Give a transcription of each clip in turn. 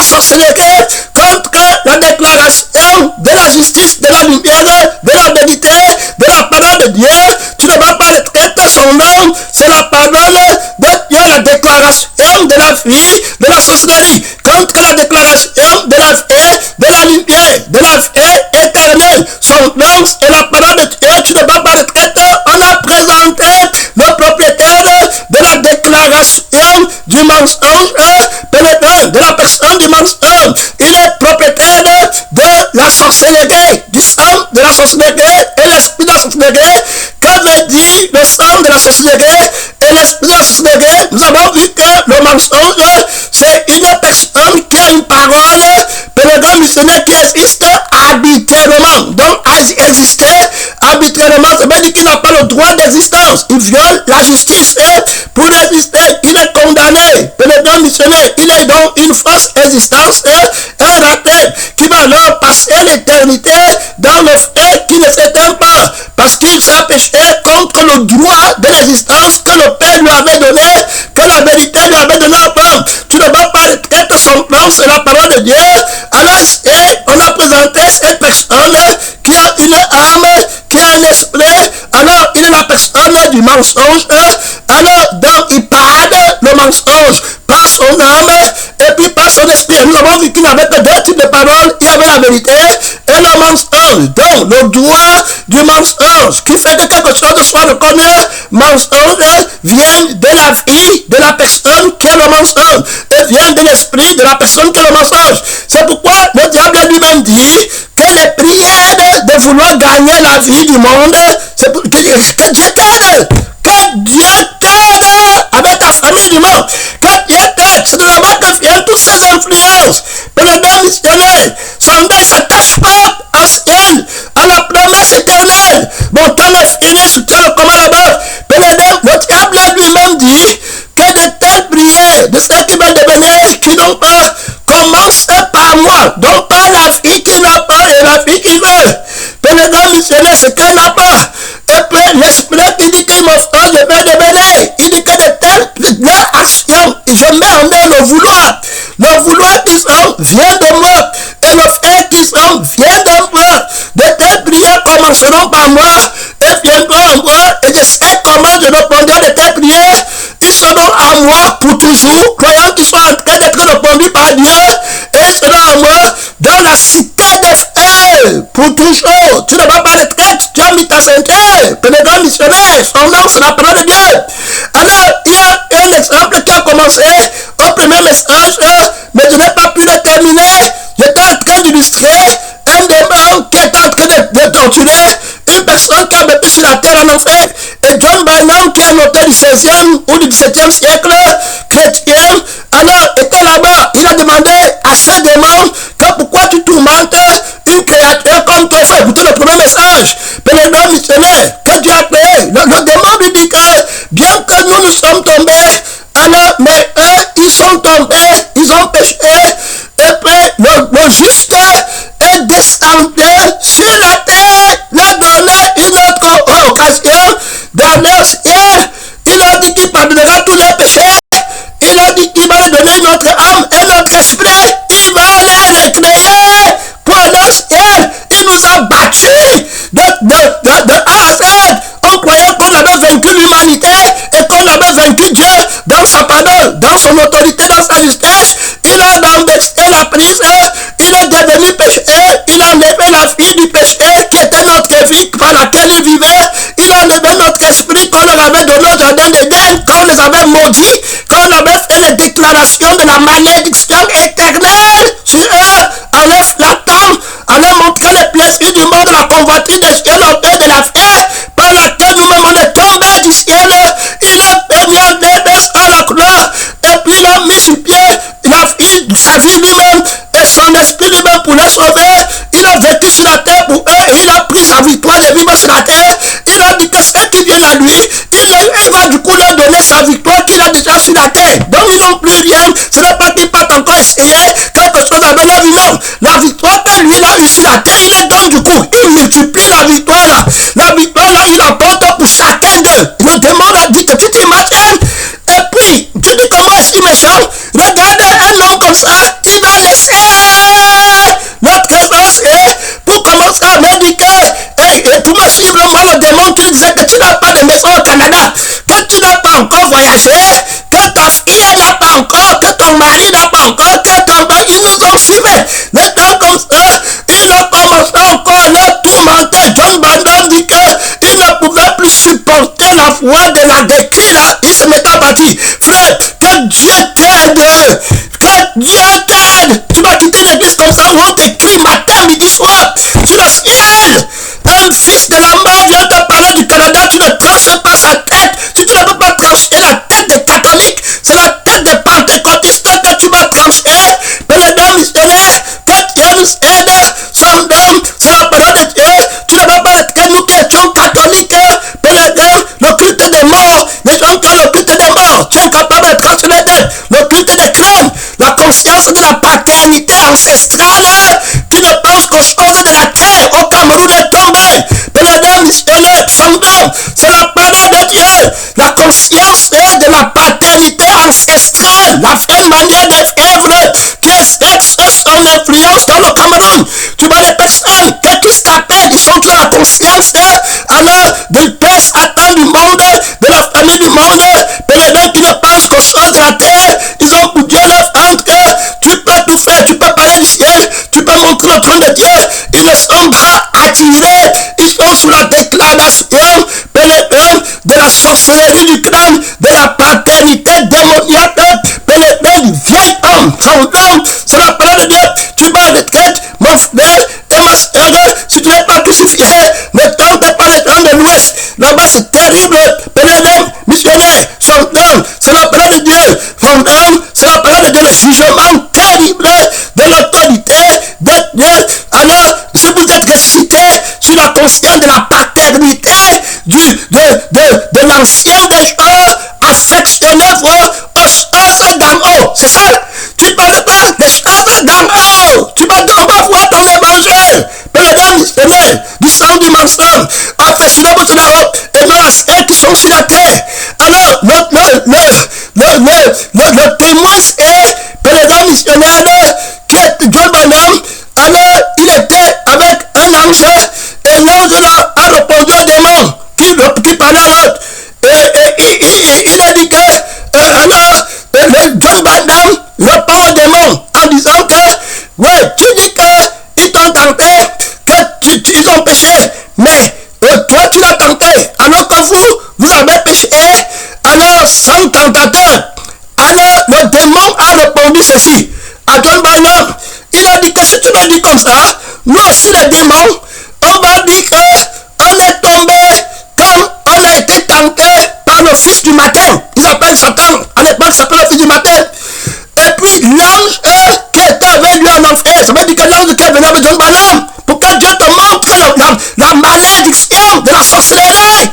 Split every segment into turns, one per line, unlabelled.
sorcellerie, contre la déclaration de la justice, de la lumière, de la vérité, de la parole de Dieu. Tu ne vas pas retraiter son nom, c'est la parole de Dieu, la déclaration de la vie, de la sorcellerie, contre la déclaration de la vie, de la lumière, de la vie éternelle. Son nom est la parole de Dieu, tu ne vas pas retraiter. On a présenté le propriétaire de la déclaration du mensonge, de la personne du mensonge. Il est propriétaire de la sorcellerie, du sang de la sorcellerie et l'esprit de la sorcellerie. Qu'avait dit le sang de la sorcellerie et l'esprit de la sorcellerie? Nous avons vu que le mensonge, c'est une personne qui a une parole, pèlerin missionnaire qui existe arbitrairement. Donc, exister arbitrairement, ça veut dire qu'il n'a pas le droit d'existence. Il viole la justice. Pour exister, il est condamné. Pèlerin missionnaire, il est donc une fausse existence, un raté qui va alors passer l'éternité dans le feu qui ne s'éteint pas. Parce qu'il s'est péché contre le droit de l'existence que le Père lui avait donné, que la vérité lui avait donné à part. Tu ne vas pas retraiter son plan, c'est la parole de Dieu. Alors, on a présenté cette personne qui a une âme, qui a un esprit. Alors, il est la personne du mensonge. Alors, donc, il parle le mensonge par son âme et puis par son esprit. Nous avons vu qu'il n'avait que deux types de paroles. Il y avait la vérité et le mensonge. Donc, le droit du mensonge qui fait que quelque chose soit reconnu, mensonge vient de la vie de la personne qui a le mensonge et vient de l'esprit de la personne qui a le mensonge. C'est pourquoi le diable lui-même dit que les prières de vouloir gagner la vie du monde, c'est pour que Dieu t'aide. Que Dieu t'aide avec ta famille du monde. Que Dieu t'aide. C'est de là-bas que viennent toutes ces influences. Pèlerin missionnaire, son ne s'attache pas au ciel, à la promesse éternelle. Bon, temps est fini, je tiens le commun là-bas. Pèlerin, le diable lui-même dit que de telles prières, de ceux qui veulent devenir, qui n'ont pas, commencent par moi. Donc pas la vie qui n'a pas et la vie qui veut. Pèlerin missionnaire, ce qu'elle n'a pas. Et puis l'esprit qui dit qu'il m'offre, je vais devenir. Il dit que de telles actions, je mets en œuvre le vouloir. Le vouloir qui sont vient de moi. Et le fait qui sont vient de moi. De telles prières commenceront par moi et viendront à moi. Et je sais comment je répondrai de telles prières. Ils seront à moi pour toujours, croyant qu'ils sont en train d'être répondus par Dieu. Et ils seront à moi dans la cité des feux pour toujours. Tu ne vas pas retraite, tu as mis ta ceinture. Pèlerin missionnaire, son nom c'est la parole de Dieu. Alors, il y a un exemple qui a commencé au premier message, mais je n'ai pas pu le terminer. J'étais en train d'illustrer un démon qui était en train de torturer une personne qui a vécu sur la terre en enfer. Et John Bunyan, qui est un auteur du 16e ou du 17e siècle, chrétien, alors était là-bas. Il a demandé à ce démon que pourquoi tu tourmentes une créature comme toi. Il faut écouter le premier message. Pèlerin missionnaire, que Dieu a créé. Le démon lui dit que bien que nous sommes tombés, alors, mais eux, ils sont tombés, ils ont péché. Et puis, le juste est descendu sur la terre, leur donné une autre occasion d'aller au ciel. Il a dit qu'il pardonnera tous les péchés. Il a dit qu'il va lui donner notre âme et notre esprit. Il va les recréer pour aller au ciel. Il nous a battus de A à Z. On croyait qu'on avait vaincu l'humanité et qu'on avait vaincu Dieu dans sa parole, dans son autorité, dans sa justice. Il a renversé la prise, il est devenu péché, il a enlevé la vie du péché qui était notre vie par laquelle il vivait. Il a enlevé notre esprit qu'on leur avait donné au jardin d'Éden, qu'on les avait maudits, qu'on avait fait les déclarations de la malédiction éternelle sur eux, en les flattant, en leur montrant les plaisirs du monde, la convoitise des cieux, l'auteur de la fête, par laquelle nous-mêmes on est tombés du ciel. Il a mis en débès à la croix, et puis il a mis sur pied sa vie lui-même et son esprit lui-même pour les sauver. Il a vécu sur la terre pour eux et il a pris sa victoire de vivre sur la terre. Il a dit que ceux qui viennent à lui, il va du coup leur donner sa victoire qu'il a déjà sur la terre. Donc ils n'ont plus rien. Ce n'est pas qu'ils partent encore essayer quelque chose avec leur vie. Non. La victoire que lui il a eu sur la terre, il les donne du coup. Il multiplie la victoire là. La victoire là, il apporte pour chacun d'eux. Le démon a dit que tu t'imagines. Et puis, tu dis comment est-ce qu'il me chante? Regarde un homme comme ça, il va laisser l'a décrit là, il se met à partir. Frère, que Dieu t'aide. Que Dieu t'aide. Tu vas quitter l'église comme ça, on t'écrit matin, midi, soir, sur le ciel. Un fils de la mort vient te parler du Canada, tu ne tranches pas sa tête. Si tu ne peux pas trancher la tête des catholiques, c'est la tête des pentecôtistes que tu vas trancher. Père missionnaire, que Dieu nous aide. Son homme, c'est la parole de Dieu. Tu ne vas pas être que nous qui étions catholiques. Père, le culte des morts, les gens qui ont le culte des morts, tu es incapable de trancher les têtes. Le culte des crânes, la conscience de la paternité ancestrale, qui ne pense qu'aux choses de la terre. Au Cameroun est tombé. Père missionnaire, son homme, c'est la parole de Dieu. La conscience de la paternité ancestrale, la vraie manière de vivre qui exerce son influence dans le Cameroun. Tu vois les personnes que Christ appelle, ils sont dans la conscience alors du Père Satan du monde, de la famille du monde. Père qui ne pensent qu'aux choses de la terre, ils ont pour Dieu leur ventre. Tu peux tout faire, tu peux parler du ciel, tu peux montrer le trône de Dieu. Ils ne sont pas attirés, ils sont sous la déclaration de la sorcellerie du crâne, de la paternité démoniaque. Le vieil homme, son homme, c'est la parole de Dieu. Tu vas à la retraite, mon frère et ma soeur, si tu n'es pas crucifié, ne tente pas les gens de l'Ouest. Là-bas, c'est terrible. Père missionnaire, son homme, c'est la parole de Dieu. Son homme, c'est la parole de Dieu. Le jugement terrible de l'autorité de Dieu. Alors, si vous êtes ressuscité sur la conscience de la paternité de l'ancien des jours, affectionnez-vous aux choses d'en haut. C'est ça. Tu ne parles pas des choses d'en haut. On va voir ton évangile. Père missionnaire, du sang du mensonge. Affectionnez-vous d'en haut et non à ceux qui sont sur la terre. Alors, le témoin est Père missionnaire qui est John Branham. Alors, il était avec un ange et l'ange là a répondu au démon qui parlait à l'autre. Et il a dit que alors John Branham répond au démon en disant que ouais, tu dis qu'ils t'ont tenté, qu'ils ont péché, mais toi tu l'as tenté, alors que vous avez péché, alors sans tentateur. Alors le démon a répondu ceci à John Branham. Il a dit que si tu me dis comme ça, nous aussi les démons, on va dire qu'on est tombé quand on a été tenté par le fils du matin. Ils appellent Satan, à l'époque s'appelle le fils du matin. Et puis l'ange qui était avec lui en enfer, ça veut dire que l'ange qui est venu avec John Branham, pour que Dieu te montre la malédiction de la sorcellerie.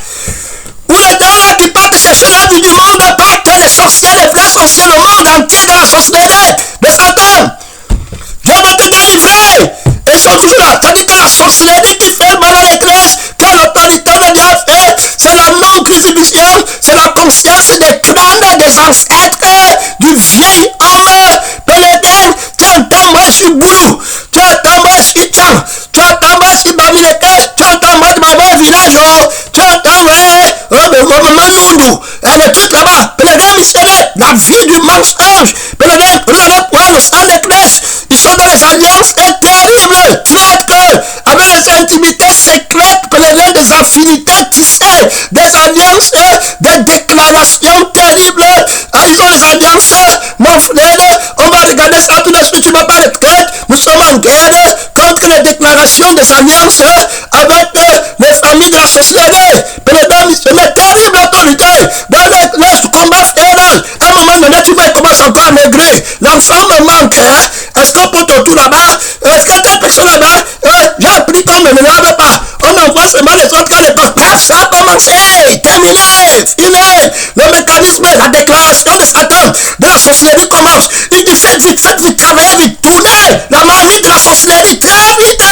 Où les gens qui partent chercher la vie du monde, pas que les sorciers, les vrais sorciers, le monde entier de la sorcellerie de Satan. Dieu va te délivrer. Et ils sont toujours là. C'est-à-dire que la sorcellerie qui fait mal à l'église, que l'autorité de Dieu fait, c'est la non-crucifixion, c'est la conscience des crânes des ancêtres du vieil homme. Pélédène, tu entends moi sur boulot, tu entends moi sur Tcham, tu entends moi sur Bamileke, tu entends moi de ma village, tu entends moi, Manundu, le truc là-bas, Pélédène missionnaire, la vie du mensonge, Pélédène, vous allez voir le sang d'église. Ils sont dans les alliances terribles, traîtres, avec les intimités secrètes, des affinités tissées, des alliances, des déclarations terribles. Ils ont les alliances, mon frère, on va regarder ça tout de suite, tu ne vas pas les traître. Nous sommes en guerre contre les déclarations des alliances avec les familles de la sorcellerie. Pélédène missionnaire, terrible autorité. Dans le combat frère, à un moment donné, tu vas commencer encore à maigrir. L'enfant me manque. Est-ce qu'on peut tout là-bas? Est-ce que telle personne là-bas? J'ai appris qu'on ne me lave pas. On envoie seulement les autres à l'époque. Paf, ça a commencé. Terminé. Fini. Le mécanisme, la déclaration de Satan, de la sorcellerie commence. Il dit faites vite, travaillez vite, tournez la manie de la sorcellerie très vite.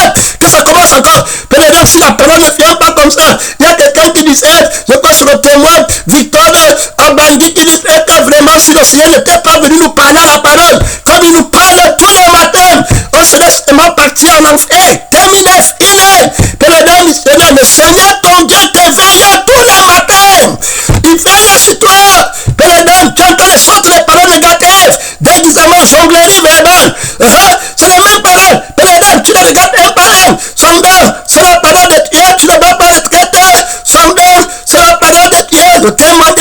Que ça commence encore. Peut-être si la parole ne vient pas comme ça. Il y a quelqu'un qui disait, je crois sur le témoin, Victor Abandi, qui dit que vraiment si le Seigneur n'était pas venu nous parler à la parole, comme il nous parle tous les matins, on serait seulement parti en enfer. Terminé, fini. Pélédène missionnaire, le Seigneur ton Dieu t'éveille tous les matins. Il veille sur toi. Pélédène, tu entends les sortes les paroles négatives, déguisement, jonglerie verbale. C'est les mêmes paroles. Pélédène, tu les regardes un par un. Son nom, c'est la parole de Dieu, tu ne dois pas le traiter. Son nom, c'est la parole de Dieu, le témoin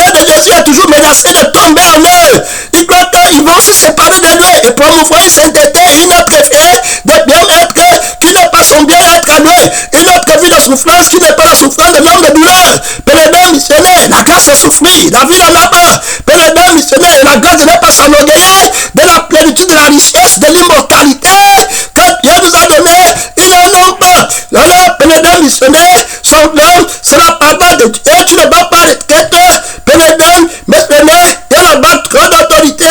de promouvoir une sainteté, une autre fait de bien-être qui n'est pas son bien-être à lui, une autre vie de souffrance qui n'est pas la souffrance de l'homme de douleur. Père missionnaire, la grâce de souffrir, la vie en là-bas. Père missionnaire, la grâce de ne pas s'enorgueillir de la plénitude de la richesse de l'immortalité que Dieu nous a donné. Il est un homme. Alors, Père missionnaire, son nom, c'est la parole de Dieu. Tu ne vas pas les traiter. Père missionnaire, il y a là-bas trop d'autorité,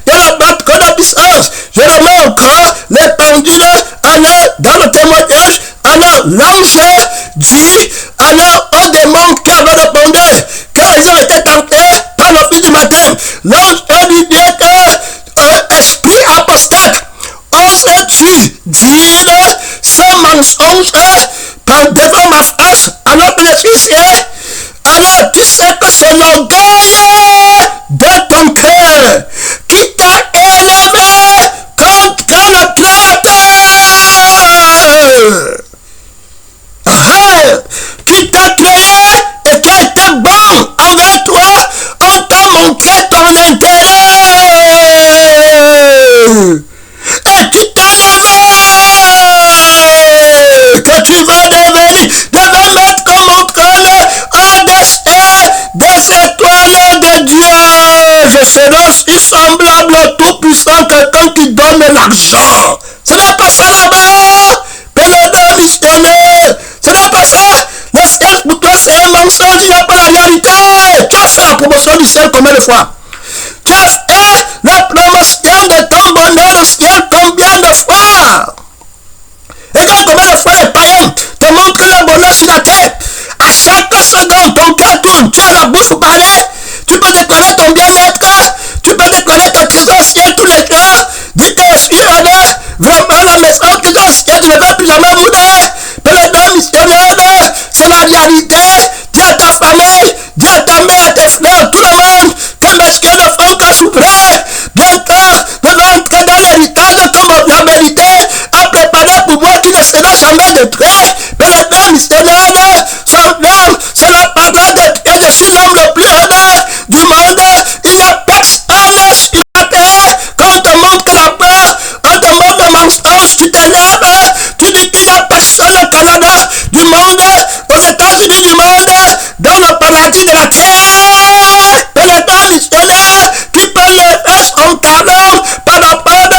il y a là-bas trop de puissance. Je remets encore les pendules. Alors, dans le témoignage, alors l'ange dit alors aux démons qui avaient répondu, car ils ont été tentés par le fils du matin. L'ange lui dit que esprit apostate, oses-tu dire ce mensonge devant ma face alors que je suis fier? Alors tu sais que c'est l'orgueil de ton cœur qui t'a élevé contre le Créateur. Qui t'a créé et qui a été bon envers toi, on t'a montré ton intérêt et qui t'a levé que tu vas devenir, devais mettre comme mon trône au-dessus des étoiles de Dieu. Je serai aussi semblable au Tout-Puissant, quelqu'un qui donne l'argent. Ce n'est pas ça là-bas, Père missionnaire. Ce n'est pas ça. Le ciel pour toi c'est un mensonge, il n'y a pas la réalité. Tu as fait la promotion du ciel combien de fois? Tu as fait la promotion de ton bonheur au ciel combien de fois? Regarde combien de fois les païens te montrent le bonheur sur la terre. À chaque seconde, ton cœur tourne. Tu as la bouche pour parler. Tu peux déclarer ton bien-être. Tu peux déclarer que tu es au ciel tous les jours. Dis que je suis là-bas. Vraiment la maison que tu es au ciel, tu ne vas plus jamais mourir. Père missionnaire, c'est la réalité. Dis à ta famille, dis à ta mère, à tes frères, tout le monde, que monsieur ne font que souffrir. Bientôt, devant entrer dans l'héritage comme la vérité, à préparer pour moi qui ne sera jamais détruit. Père missionnaire, son nom, c'est la parole de Dieu. Je suis l'homme le plus heureux du monde. Il n'y a personne sur la terre. Quand on te montre la peur, on te montre le mensonge, tu te lèves, tu dis qu'il n'y a personne au Canada, du monde, aux États-Unis du monde, dans le paradis de la terre. Père missionnaire qui peut lever son talent par rapport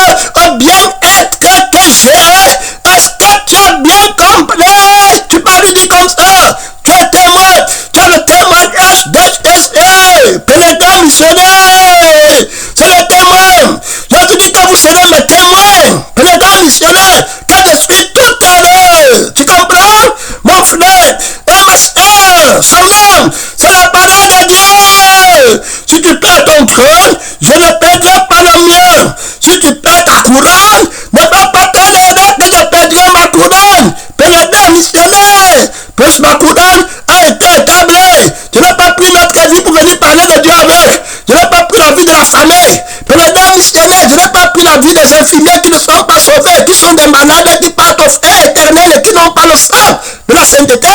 au bien-être que j'ai. Est-ce que tu as bien compris? Tu peux lui dire comme ça. Tu es témoin, tu as le témoignage de Jésus. Père missionnaire, c'est le témoin. Je te dis que vous serez mes témoins. Père missionnaire, que je suis tout heureux. Tu comprends? Mon frère et ma soeur, son nom, c'est la parole de Dieu. Si tu perds ton trône, je ne perdrai pas le mien. Si tu perds ta couronne, ne va pas tolérer que je perdrai ma couronne. Père missionnaire, parce que ma couronne a été établie. Je n'ai pas pris notre vie pour venir parler de Dieu avec. Je n'ai pas pris la vie de la famille. Père missionnaire, je n'ai pas pris la vie des infirmiers qui ne sont pas sauvés, qui sont des malades, qui partent au feu éternel et qui n'ont pas le sang de la sainteté.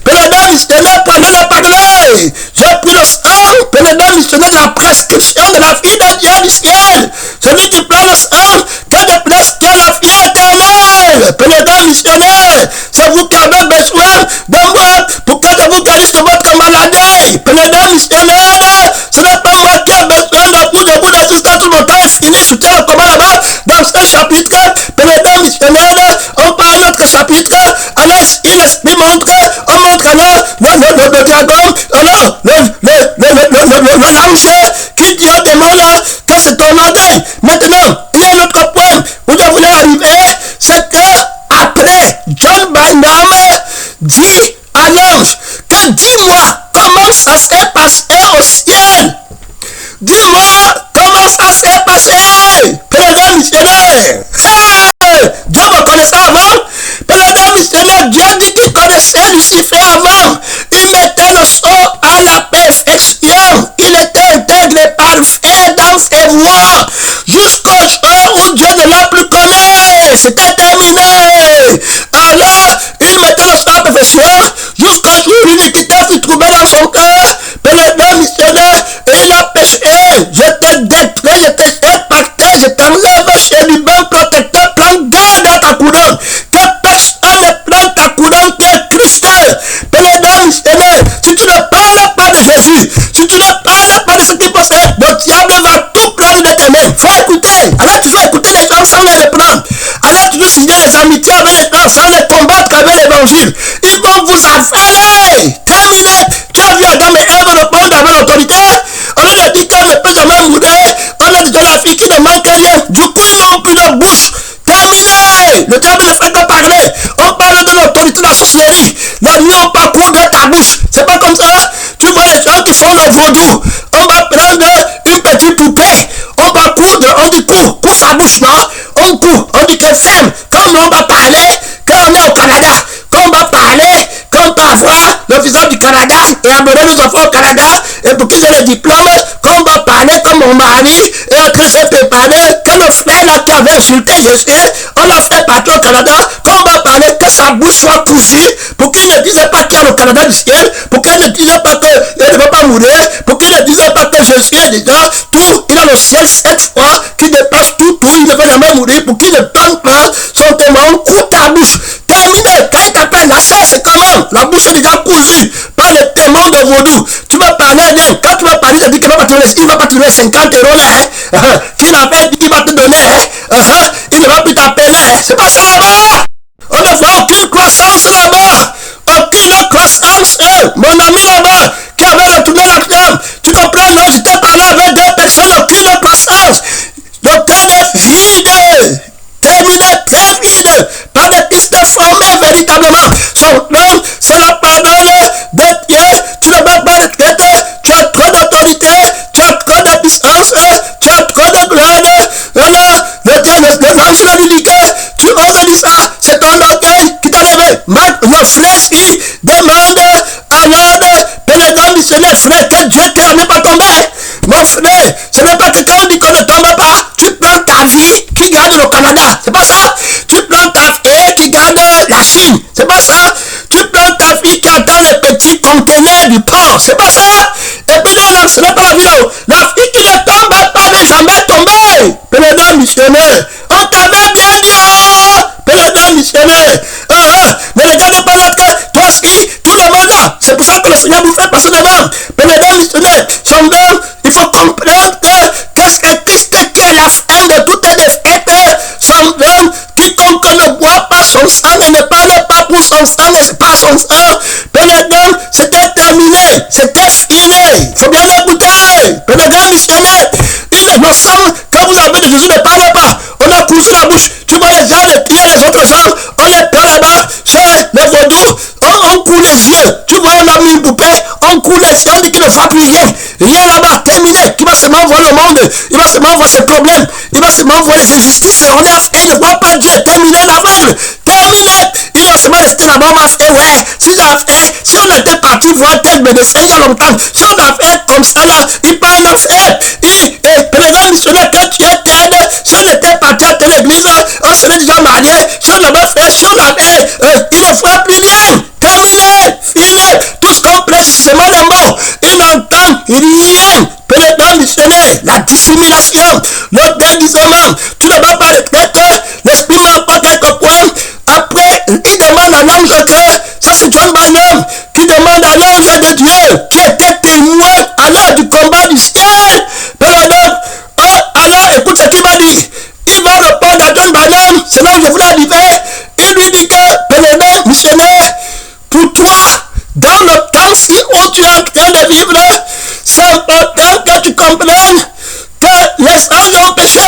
Père missionnaire, prenez-le parler. J'ai pris le sang, Père missionnaire, de la prescription de la vie de Dieu du ciel. Celui qui prend le sang, que de presque la vie éternelle. Père missionnaire, c'est vous qui avez besoin de moi pour que je vous guérisse de votre maladie. Père missionnaire, ce n'est pas moi qui ai besoin de vous jusqu'à tout le temps est fini. Je tiens le combat là-bas dans ce chapitre. Père missionnaire, on parle notre chapitre. Alors ici l'esprit montre, on montre alors le dragon, alors le l'ange qui dit au démon là que c'est ton orgueil. Maintenant, il y a un autre point où je voulais arriver, c'est que après John Branham dit à l'ange que dis-moi comment ça s'est passé au ciel. Dis-moi comment ça s'est passé, Père missionnaire. Dieu me connaissait avant. Père missionnaire, Dieu dit qu'il connaissait Lucifer avant. Il mettait le sceau à la perfection. Il était intègre et parfait dans ses voies. Jusqu'au jour où Dieu ne l'a plus connu. C'était terminé. Alors, il mettait le sceau à la perfection. Jusqu'au jour où l'iniquité fut trouvée dans son cœur. Père missionnaire, et il a péché. Je te détruis, je te fais pacter, je t'enlève sans les combattre avec l'évangile, ils vont vous avaler. Terminé. Tu as vu Adam et Ève, le monde avait l'autorité. On leur a dit qu'elle ne peut jamais mourir. On a dit que la fille qui ne manque rien. Du coup, ils n'ont plus de bouche. Terminé. Le diable ne fait que parler. On parle de l'autorité de la sorcellerie. La nuit, on parcourt de ta bouche. C'est pas comme ça. Tu vois les gens qui font le vaudou. On va prendre une petite poupée. On parcourt, on dit cours sa bouche, non? On court, on dit qu'elle ferme. Quand on va parler, quand on est au Canada, quand on va parler, quand on va voir le visage du Canada et amener nos enfants au Canada, et pour qu'ils aient les diplômes, quand on va parler comme mon mari est en train de se préparer, quand le frère là qui avait insulté Jésus, on l'a fait partir au Canada, quand on va parler, que sa bouche soit cousue, pour qu'il ne dise pas qu'il y a le Canada du ciel, pour qu'elle ne dise pas qu'il ne va pas mourir, pour qu'il ne dise pas que Jésus est déjà tout, il a le ciel 7 fois, qui dépasse tout, il ne va jamais mourir, pour qu'il ne donne pas son témoin, coupe ta bouche. Terminé, quand il t'appelle la chair, c'est comment? La bouche est déjà cousue par les témoins de vaudou. Tu vas parler à lui, quand tu vas parler, il dit qu'il ne va pas te donner 50 € là, qu'il avait dit qu'il va te donner, il ne va plus t'appeler, c'est pas ça là-bas. On ne voit aucune croissance là-bas, aucune croissance. Mon ami là-bas, qui avait retourné la flamme, tu comprends, non, j'étais parlé avec 2 personnes, aucune croissance. L'hôtel est vide. Terminé, très vide, pas de piste formée véritablement. Son nom, c'est la parole de Dieu. Tu ne vas pas le traiter, tu as trop d'autorité, tu as trop de puissance, tu as trop de gloire. Voilà, l'évangile lui dit que tu oses dire ça, c'est ton orgueil qui t'a levé. Le frère qui demande à l'aide, pénétrant missionnaire, frère, que Dieu qui n'est pas tombé. Mon frère, ce n'est pas que quand on dit qu'on ne tombe pas, tu prends ta vie qui garde le Canada, c'est pas ça. Tu prends ta fille qui garde la Chine, c'est pas ça. Tu prends ta fille qui attend les petits conteneurs du port, c'est pas ça. Et puis là, ce n'est pas la vie. La fille qui ne tombe pas n'est jamais tombée. Pénétrant missionnaire, on t'avait bien dit, oh, pénétrant missionnaire. Ne regarde pas l'autre, toi aussi, tout le monde là. C'est pour ça que le Seigneur vous fait passer devant. Pénétrant missionnaire, son nom, il faut comprendre que qu'est-ce que Christ qui est la fin de toutes les défaites, son nom, quiconque ne boit pas son sang et ne parle pas pour son sang, n'est pas son sang. Pénétrant, c'était terminé, c'était fini. Il faut bien écouter. Pénétrant missionnaire, nos sangs, quand vous avez de Jésus, ne parlez pas. On a cousu la bouche. Tu vois les gens de tuer les autres gens, on les prend là-bas, c'est le vaudou, on coule les yeux. Tu vois, on a mis une poupée, on coule les yeux, on dit qu'il ne voit plus rien. Rien là-bas, terminé. Qui va seulement voir le monde, il va seulement voir ses problèmes, il va seulement voir les injustices. On est africain, il ne voit pas Dieu. Terminé, l'aveugle. Terminé. Il va seulement rester là-bas, on m'a fait, ouais, si on était parti voir tel médecin il y a longtemps, si on a fait comme ça là, il parle en fait. Président missionnaire, quand tu es tête, si on était parti à telle église, on serait déjà marié, si on avait fait, si on avait, il ne fera plus rien. Terminé, fini, tout ce qu'on prêche, c'est seulement les mots. Il n'entend rien. Président missionnaire, la dissimulation, le déguisement, tu ne vas pas le traiter, l'esprit m'apporte quelques points. Après, il demande à l'ange que, ça c'est John Barnum, qui demande à l'ange de Dieu, qui était témoin à l'heure du combat du ciel. Président, alors écoute ce qu'il va dire. Il va répondre à John Barnum, c'est là où je voulais arriver. Il lui dit que, président missionnaire, pour toi, dans le temps-ci où tu es en train de vivre, c'est important que tu comprennes que les anges ont péché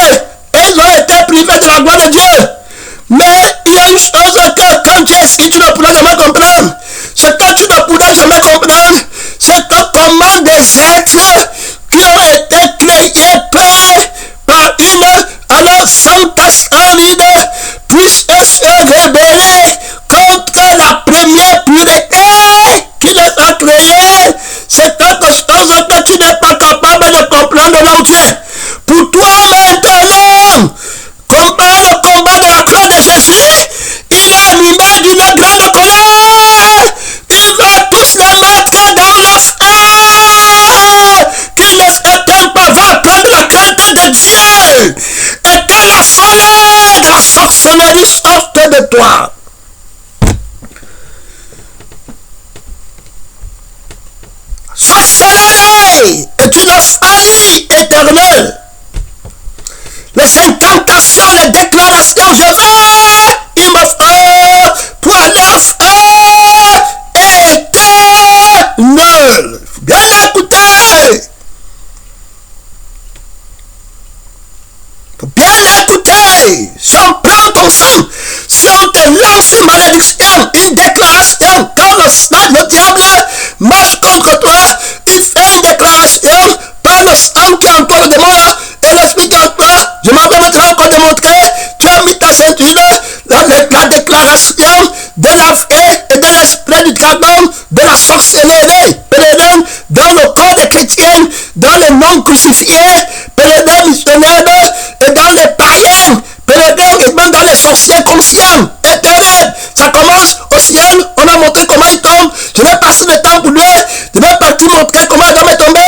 et ils ont été privés de la gloire de Dieu. Mais il y a une chose que quand tu es ici, tu ne pourras jamais comprendre. Ce que tu ne pourras jamais comprendre, c'est que comment des êtres qui ont été créés par une alors sainte assemblée puissent se rebeller contre la première pureté qui les a créés. C'est quelque chose que tu n'es pas capable de comprendre là où tu es. Pour toi maintenant, combat le combat de la croix de Jésus, il est animé d'une grande colère. Il va tous les mettre dans le feu. Qu'il ne s'éteint pas, va prendre la crainte de Dieu. Et que la soleil de la sorcellerie sorte de toi. Sorcellerie est une folie éternelle. Les incantations, les déclarations, je vais, il me faut, Bien écouter, si on prend ton sang, si on te lance une malédiction, une déclaration, quand le diable marche contre toi, il fait une déclaration par le sang qui est en toi de moi et l'esprit qui est en toi. Je m'en vais maintenant encore démontrer, tu as mis ta ceinture, la déclaration de la vraie et de l'esprit du dragon, de la sorcellerie, dans le corps des chrétiens, dans les non crucifiés, missionnaires et dans les païens, et même dans les sorciers conscients et terribles. Ça commence au ciel, on a montré comment il tombe. Je vais passer le temps pour lui, je vais partir montrer comment il va tomber.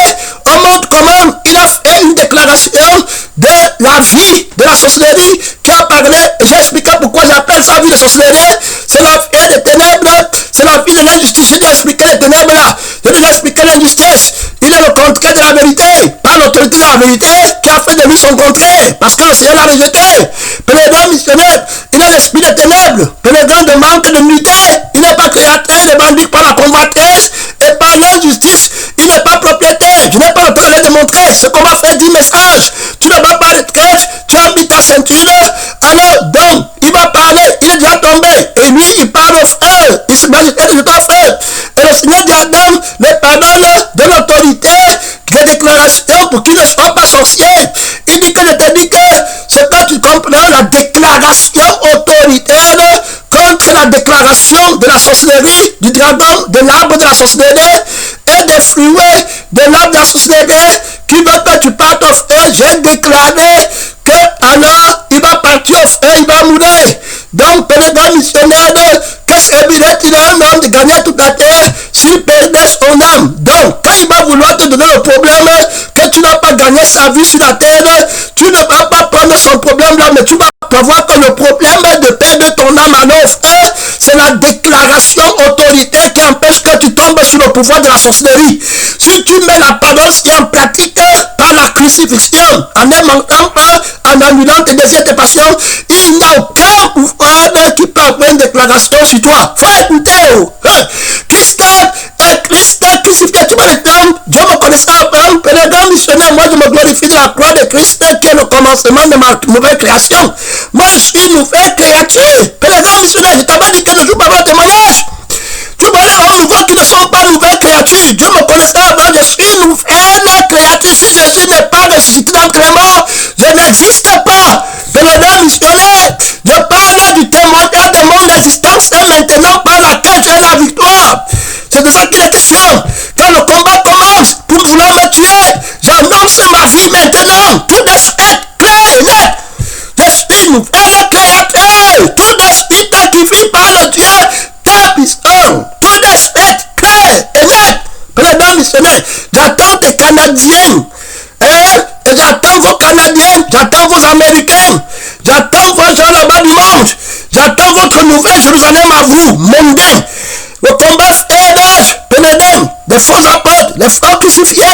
On montre comment il a fait une déclaration de la vie de la sorcellerie. Tu as parlé, j'ai expliqué pourquoi j'appelle ça vie de sorcellerie. C'est la vie des ténèbres, c'est la vie de l'injustice. J'ai déjà expliqué les ténèbres là, j'ai déjà expliqué l'injustice. Il est le contraire de la vérité, par l'autorité de la vérité qui a fait de lui son contraire, parce que le Seigneur l'a rejeté. Pèlerin missionnaire, il a l'esprit des ténèbres, pèlerin de manque de nudité, il n'est pas créateur, il est banni par la convoitise et par l'injustice, il n'est pas propriétaire. Je n'ai pas le temps de le démontrer, ce qu'on m'a fait 10 messages, tu ne vas pas retraite, tu as mis ta ceinture, alors donc, il va parler, il est déjà tombé, et lui, il parle au feu, il se met au feu, et le Seigneur dit à Adam, les paroles de l'autorité, des déclarations pour qu'il ne soit pas sorcier. Il dit que je te dis que c'est quand tu comprends la déclaration autoritaire contre la déclaration de la sorcellerie, du dragon, de l'arbre de la sorcellerie et des fruits de l'arbre de la sorcellerie qui veut que tu partes au feu. J'ai déclaré que alors il va partir au feu, il va mourir. Donc, pèlerin missionnaire, que servirait-il à un homme de gagner toute la terre s'il perdait son âme? Donc, quand il va vouloir te donner le problème que tu n'as pas gagné sa vie sur la terre, tu ne vas pas prendre son problème là, mais tu vas prévoir que le problème de perdre ton âme à l'offre, c'est la déclaration autoritaire qui empêche que tu tombes sous le pouvoir de la sorcellerie. Si tu mets la parole en pratique par la crucifixion, en n'aimant pas, en annulant tes désirs, tes passions, il n'y a aucun pouvoir qui peut avoir une déclaration sur toi. Faut écouter. Christ crucifié, tu vas le temps, Dieu me connaissait avant, pèlerin missionnaire, moi je me glorifie de la croix de Christ qui est le commencement de ma nouvelle création. Moi je suis une nouvelle créature. Pèlerin missionnaire, je t'avais dit que ne joue pas votre témoignage. Tu vois les hommes nouveaux qui ne sont pas nouvelles créatures. Dieu me connaissait avant, je suis une nouvelle créature. Si Jésus n'est pas ressuscité d'entre les morts, je n'existe pas. Pèlerin missionnaire, je parle du témoignage de mon existence et maintenant par laquelle j'ai la victoire. C'est de ça qu'il est question. Quand le combat commence pour vouloir me tuer, j'annonce ma vie maintenant. Tout d'esprit clair et net. Je suis une nouvelle créature. Tout esprit qui vit par le Dieu puissant. Tout d'esprit clair et net. Pèlerin missionnaire, j'attends tes Canadiens. Et j'attends vos Canadiens, j'attends vos Américains, j'attends vos gens là-bas du monde, j'attends votre nouvelle Jérusalem à vous, mondain. Le combat est d'âge, pèlerin, les faux apôtres, les faux crucifiés,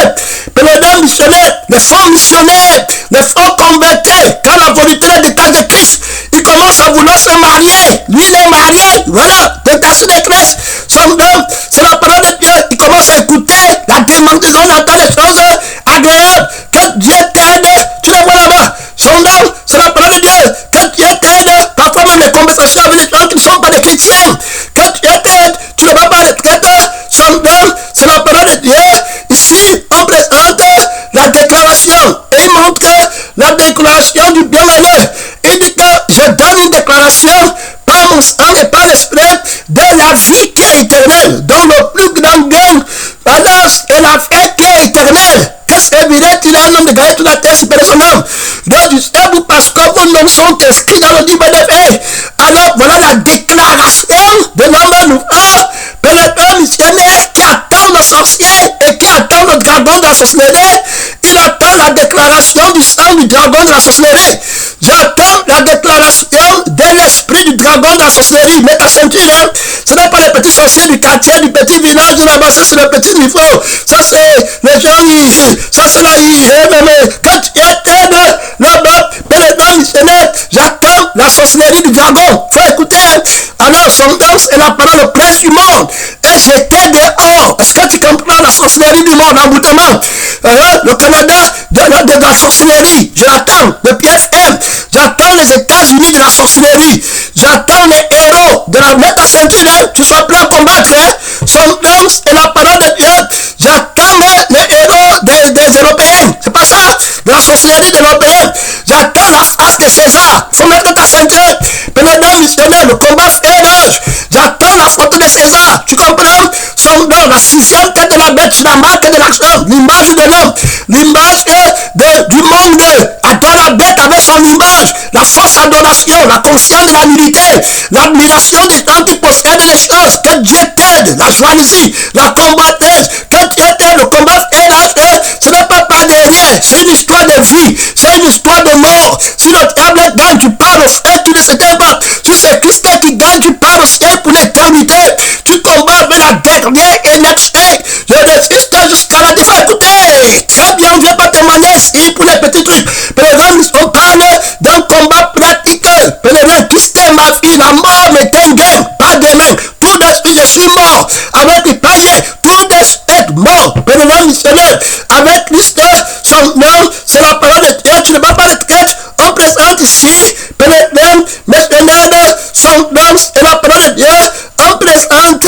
pèlerin missionnaires, les faux missionnaires, les faux convertis. Quand la volonté des détails de Christ, il commence à vouloir se marier. Lui, il est marié, voilà, tentation de Christ. Son homme, c'est la parole de Dieu. Il commence à écouter la démonstration, on entend des choses agréables. Que Dieu t'aide, tu les vois là-bas. Son homme, c'est la parole de Dieu. Que Dieu t'aide, parfois même les conversations avec les gens qui ne sont pas des chrétiens. Que Dieu t'aide, tu ne vas pas les traiter. Son homme, c'est la parole de Dieu. Ici, on présente la déclaration. Et il montre la déclaration du bien-aimé. Il dit que je donne une déclaration par mon sang et par l'esprit de la vie qui est éternelle. Dont le plus grand gain, alors, est la vie qui est éternelle. Que servirait-il à un homme de gagner toute la terre si perd son âme? Je dis ça parce que vos noms sont inscrits dans le livre de vie. Alors voilà la déclaration de l'homme nouveau, pèlerin missionnaire qui attend le sorcier et qui attend le dragon de la sorcellerie. Il attend la déclaration du sang du dragon de la sorcellerie. J'attends la déclaration de l'esprit du dragon de la sorcellerie. Mets ta ceinture, hein. Ce n'est pas les petits sorciers du quartier, du petit village là-bas, ça c'est le petit niveau. Ça c'est les gens, ça c'est la quand tu es là-bas, pèlerin missionnaire, j'attends la sorcellerie du dragon. Faut écouter, hein. Alors son nom c'est la parole, le prince du monde. Et j'étais dehors. Est-ce que tu comprends la sorcellerie du monde, l'emboutement? Le Canada, de la sorcellerie, je l'attends, le PFM. États-Unis de la sorcellerie. J'attends les héros de la mette à ceinture, hein. Tu sois prêt à combattre, hein. Son nom est la parole de Dieu. J'attends les héros des Européens. C'est pas ça, de la sorcellerie des Européens. J'attends la face de César. Faut mettre ta ceinture. Pénédant missionnaire, le combat fait l'âge. J'attends la photo de César. Tu comprends? Son nom, la 6e tête de la bête, sur la marque de l'action, l'image de l'homme, l'image du monde. Attends la bête avec son image, la fausse adoration, la conscience de la nullité, l'admiration du temps qui possède les choses, que Dieu t'aide, la jalousie, la combatteuse, que Dieu t'aide, le combat fait l'âge, ce n'est pas par derrière, c'est une histoire de vie, c'est une histoire de mort. Si le diable gagne, tu pars au feu, tu ne sais pas. Si c'est Christ qui gagne, tu pars au ciel pour l'éternité. Tu combats avec la dernière énergie. Je résiste jusqu'à la fin. Écoutez, très bien, je ne vais pas témoigner ici pour les petits trucs. Par exemple, on parle d'un combat pratique. Par exemple, Christ est ma fille, la mort me gagne, pas demain. Tout d'esprit, je suis mort. Avec les païens, tout d'esprit mort. Par exemple, missionnaire, avec Christ, son nom, c'est la parole de Dieu. Tu ne vas pas le traiter. On présente ici, par exemple, missionnaire, son nom, c'est la parole de Dieu. On présente,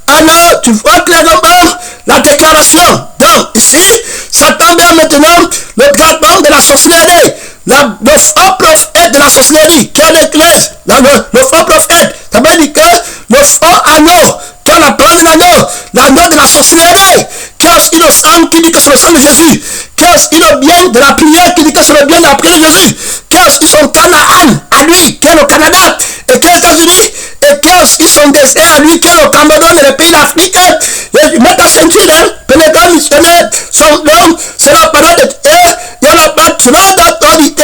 alors, tu vois clairement la déclaration. Donc, ici, ça tombe maintenant le grand homme de la sorcellerie, le faux prophète de la sorcellerie, qui est l'église, le faux prophète. Ça veut dire que le faux anneau, qui a la parole de l'anneau de la sorcellerie, qui a aussi le sang qui dit que c'est le sang de Jésus, qui a aussi le bien de la prière qui dit que c'est le bien de la prière de Jésus, qui a aussi son Canaan à lui, qui est le Canada, et qui est les États-Unis, et qui a aussi son désert à lui, qui est le Cameroun et le pays d'Afrique. Mets ta ceinture, pénétrant missionnaire, son nom, c'est la parole de Dieu. Il y a la patronne d'autorité,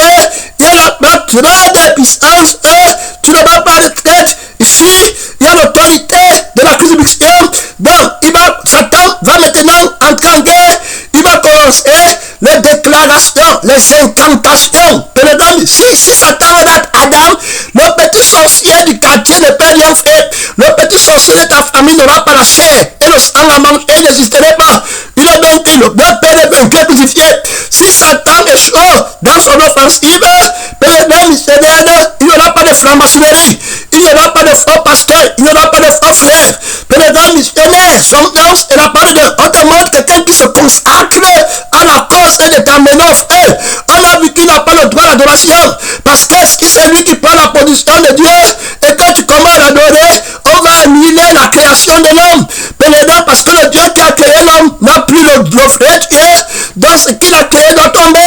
il y a la patronne de puissance, tu ne vas pas retraite. Ici, il y a l'autorité de la crucifixion. Donc, Satan va maintenant entrer en guerre. Il va commencer les déclarations, les incantations. Si Satan regarde Adam, le petit sorcier du quartier ne peut rien faire. Le petit sorcier de ta famille n'aura pas la chair. Et le sang à manger n'existerait pas. Il est vaincu, le Père est vaincu et crucifié. Si Satan échoue dans son offensive, il n'y aura pas de franc-maçonnerie. Il n'y aura pas de faux pasteur. Il n'y aura pas de faux frère. Missionnaire, son nom est la parole de Dieu. On demande quelqu'un qui se consacre à la cause de ta menace. On a vu qu'il n'a pas le droit à l'adoration. Parce que si c'est lui qui prend la position de Dieu, et quand tu commences à l'adorer, on va annuler la création de l'homme. Parce que le Dieu qui a créé l'homme n'a plus le vrai Dieu. Donc ce qu'il a créé doit tomber.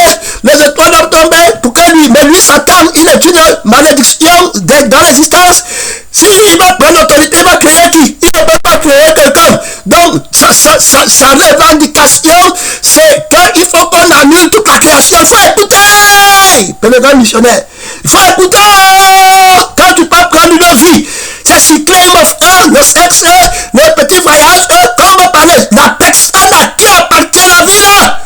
Les étoiles doivent tomber pour que lui. Mais lui, Satan, il est une malédiction dans l'existence. Si lui, il va prendre l'autorité, il va créer qui? Il ne peut pas créer quelqu'un. Donc, sa revendication, c'est qu'il faut qu'on annule toute la création. Il faut écouter. Pénétrant missionnaire. Il faut écouter. Quand tu peux prendre une vie, c'est cycler, mon frère, le sexe, les petits voyages, on va parler. La personne à qui appartient la vie là,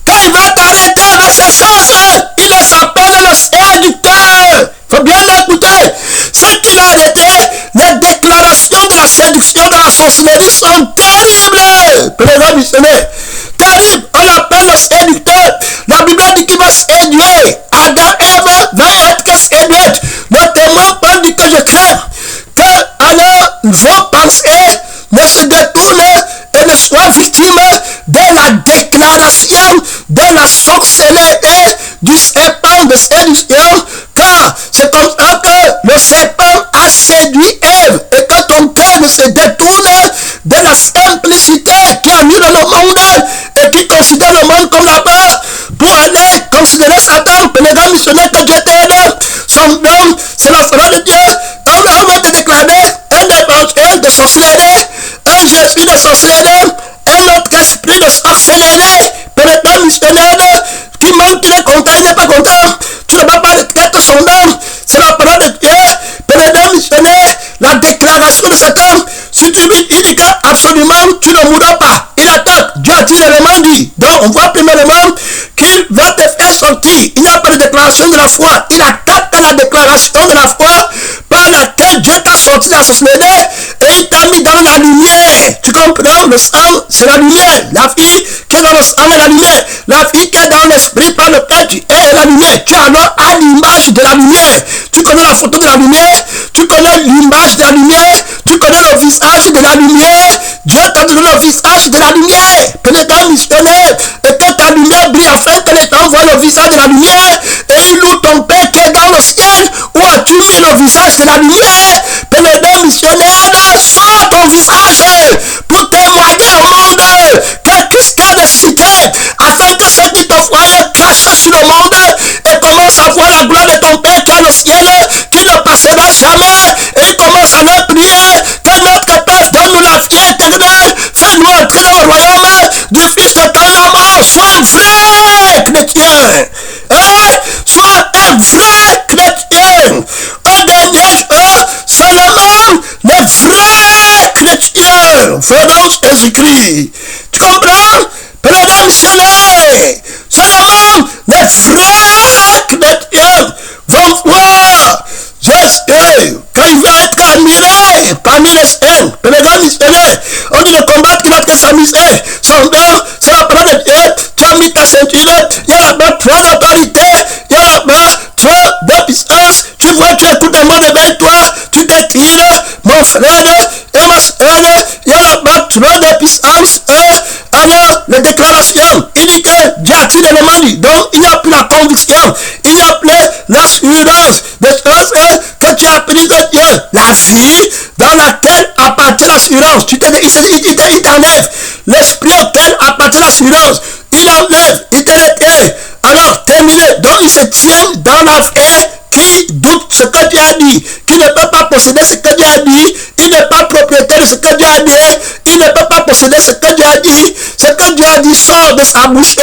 quand il va t'arrêter avec ces choses, il s'appelle le séducteur. Il faut bien l'écouter. Ce qu'il a arrêté, les déclarations de la séduction de la sorcellerie sont terribles. Pénétrant missionnaire. Terrible. On l'appelle le séducteur. La Bible dit qu'il va séduire. Adam et Ève vont être séduites. Le témoin Paul dit que je crains que alors vos pensées ne se détournent et ne soient victimes de la déclaration de la sorcellerie du serpent de séduction, car c'est comme ça que le serpent a séduit Ève, et que ton cœur ne se détourne de la simplicité qui annule le monde et qui considère le monde comme la peur, pour aller considérer Satan, pénétrant missionnaire que Dieu t'aide. Son nom, c'est la parole de Dieu. On va te déclarer un évangile de sorcellerie, un Jésus de sorcellerie, un autre esprit de sorcellerie, pénétrant missionnaire qui manque, il est content, il n'est pas content. Tu ne vas pas retraiter son nom, c'est la parole de Dieu. Pénétrant missionnaire, la déclaration de Satan. Si tu lui dis qu'absolument tu ne mourras pas, il attaque. Dieu a-t-il élément dit. Donc on voit premièrement qu'il va te faire sortir. Il n'y a pas de déclaration de la foi. Il attaque la déclaration de la foi par laquelle Dieu t'a sorti de la sorcellerie et il t'a mis dans la lumière. Tu comprends? Le sang, c'est la lumière. La fille qui est dans le sang est la lumière. La fille qui est dans l'esprit par lequel tu es la lumière. Tu es alors à l'image de la lumière. tu connais la photo de la lumière, tu connais l'image de la lumière, tu connais le visage de la lumière. Dieu t'a donné le visage de la lumière. Pénétrant missionnaire, et que ta lumière brille afin que les gens voient le visage de la lumière. Et il loue ton Père qui est dans le ciel. Où as-tu mis le visage de la lumière? Pénétrant missionnaire, sors ton visage pour témoigner au monde que Christ a ressuscité, afin que ceux qui te voient crachent sur le monde et commencent à voir la gloire de ton Père qui est dans le ciel, qui ne passera jamais. Et il commence à leur prier que notre Père donne-nous la vie éternelle, fais-nous entrer dans le royaume du Fils de ton amour. Sois un vrai chrétien, sois un vrai chrétien. Au dernier jour, seulement les vrais chrétiens verront Jésus-Christ. Tu comprends? Prenez missionnaire, seulement les vrais chrétiens vont voir Jésus quand il va être admiré parmi les saints. Prenez missionnaire, on dit le combat qu'il a fait sa misère, son don, c'est la parole de Dieu. Tu as mis ta ceinture, il y a là-bas 3 autorités, il y a là-bas 3 de puissance. Tu vois, tu écoutes un mot de bain, toi, tu t'écris, mon frère et ma soeur, il y a là-bas 3 de puissance. Alors, les déclarations, il dit que Dieu a tiré le monde, donc il n'y a plus la conviction, il n'y a plus l'assurance des choses que tu as prises de Dieu. La vie dans laquelle appartient l'assurance, il t'enlève. L'esprit auquel appartient l'assurance, il enlève, il te retient. Alors, terminé, donc il se tient dans la vie. Qui doute ce que Dieu a dit, qui ne peut pas posséder ce que Dieu a dit, il n'est pas propriétaire de ce que Dieu a dit, il ne peut pas posséder ce que Dieu a dit. Ce que Dieu a dit sort de sa bouche.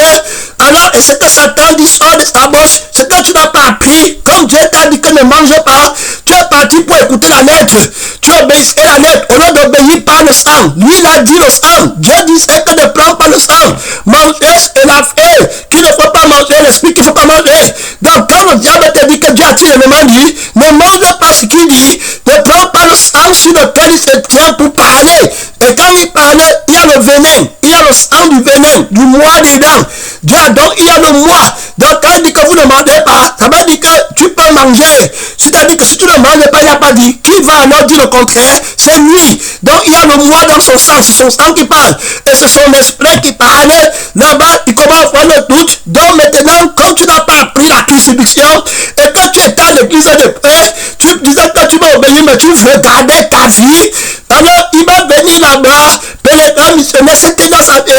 Alors, et ce que Satan dit sort de sa bouche. Ce que tu n'as pas appris, comme Dieu t'a dit que ne mange pas, tu es parti pour écouter la lettre. Tu obéis à la lettre au lieu d'obéir par le sang. Lui, il a dit le sang. Dieu dit c'est que ne prends pas le sang. Manger et la fée, qu'il ne faut pas manger, l'esprit qu'il ne faut pas manger. Donc, quand le diable te dit que Dieu a tiré le moment dit, ne mange pas ce qu'il dit, ne prends pas le sang sur lequel il se tient pour parler. Et quand il parle, il y a le venin, il y a le sang du venin, du moi dedans. Dieu, donc il y a le moi. Donc quand il dit que vous ne mangez pas, ça veut dire que tu peux manger. C'est-à-dire que si tu ne manges pas, il n'y a pas dit. Qui va alors dire le contraire? C'est lui. Donc il y a le moi dans son sang, c'est son sang qui parle. Et c'est son esprit qui parle. Là-bas, il commence à voir le doute. Donc maintenant, comme tu n'as pas appris la crucifixion, et que tu étais à l'église de près, tu disais que tu vas obéir, mais tu veux garder ta vie. Alors il va venir là-bas, pénétrant missionnaire, ce qu'il a sa vie,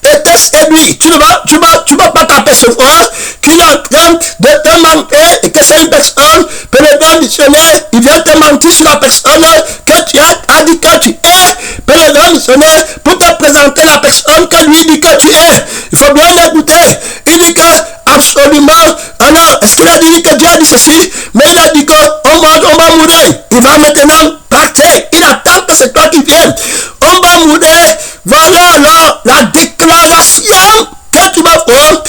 était séduit. Tu ne vas pas t'apercevoir qu'il est en train de te mentir et que c'est une personne, pénétrant missionnaire, il vient te mentir sur la personne que tu as dit que tu es, pénétrant missionnaire, pour te présenter la personne que lui dit que tu es. Il faut bien l'écouter. Il dit que absolument, alors, est-ce qu'il a dit que Dieu a dit ceci? Mais il a dit qu'on va mourir. Il va maintenant partir. Il attend que c'est toi qui viennes. On va mourir. Voilà alors la déclaration que tu vas voir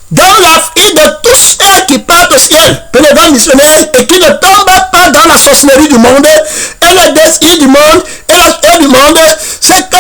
dans la vie de tous ceux qui partent au ciel, pénétrant missionnaire, et qui ne tombent pas dans la sorcellerie du monde, et le désir du monde, et la peur du monde, c'est que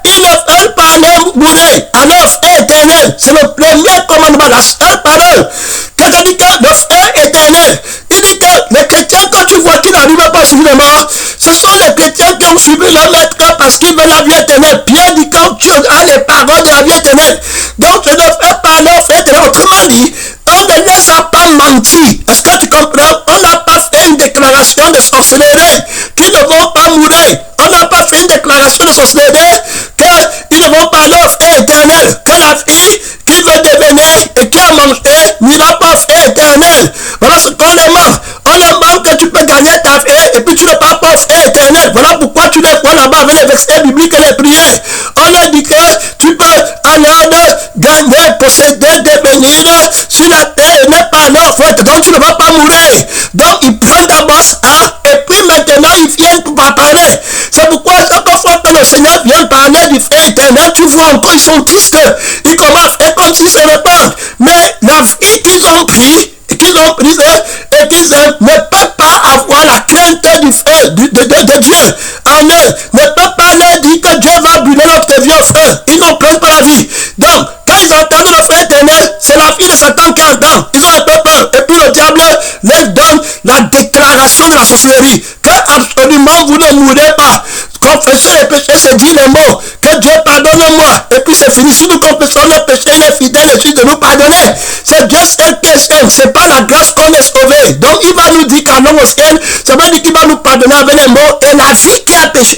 ils ne veulent pas aller mourir à leur feu éternel. C'est le premier commandement, la seule parole. Quelqu'un dit que le feu éternel, il dit que les chrétiens, quand tu vois qu'ils n'arrivent pas à suivre la mort, ce sont les chrétiens qui ont suivi leur maître parce qu'ils veulent la vie éternelle. Pierre dit quand tu as les paroles de la vie éternelle, donc je ne fais pas leur feu éternel. Autrement dit, on ne les a pas menti. Est-ce que tu comprends? On n'a pas fait une déclaration de sorcellerie qu'ils ne vont pas mourir. On n'a pas fait une déclaration de sorcellerie qu'ils ne vont pas leur feu éternel. Que la vie qui veut devenir et qui a mangé n'ira pas au feu éternel. Voilà ce qu'on demande. On demande que tu peux gagner ta vie et puis tu ne pars pas au feu éternel. Voilà pourquoi tu les vois là-bas avec les versets bibliques et les prières. On leur dit que tu peux alors gagner, posséder, devenir sur la terre et n'est pas leur faute. Donc tu ne vas pas mourir. Donc ils prennent d'abord ça et puis maintenant ils viennent pour parler. C'est pourquoi chaque fois que le Seigneur vient parler du feu éternel, tu vois encore ils sont tristes. Ils commencent à faire comme s'ils se répandent. Mais la vie qu'ils ont prise et qu'ils ne peuvent pas avoir la crainte du feu de Dieu en eux, ne peuvent pas leur dire que Dieu va brûler notre vie au feu. Ils n'ont pas la vie. Donc quand ils entendent le feu éternel, c'est la vie de Satan qui entend. Ils ont un peu peur et puis le diable leur donne la déclaration la sorcellerie, que absolument vous ne mourrez pas. Confessez les péchés, c'est dire les mots, que Dieu pardonne-moi, et puis c'est fini. Si nous confessons nos péchés, il est fidèle et juste de nous pardonner. C'est Dieu seul qui est saint, c'est pas la grâce qu'on est sauvé. Donc il va nous dire qu'allons au ciel, ça veut dire qu'il va nous pardonner avec les mots, et la vie qui a péché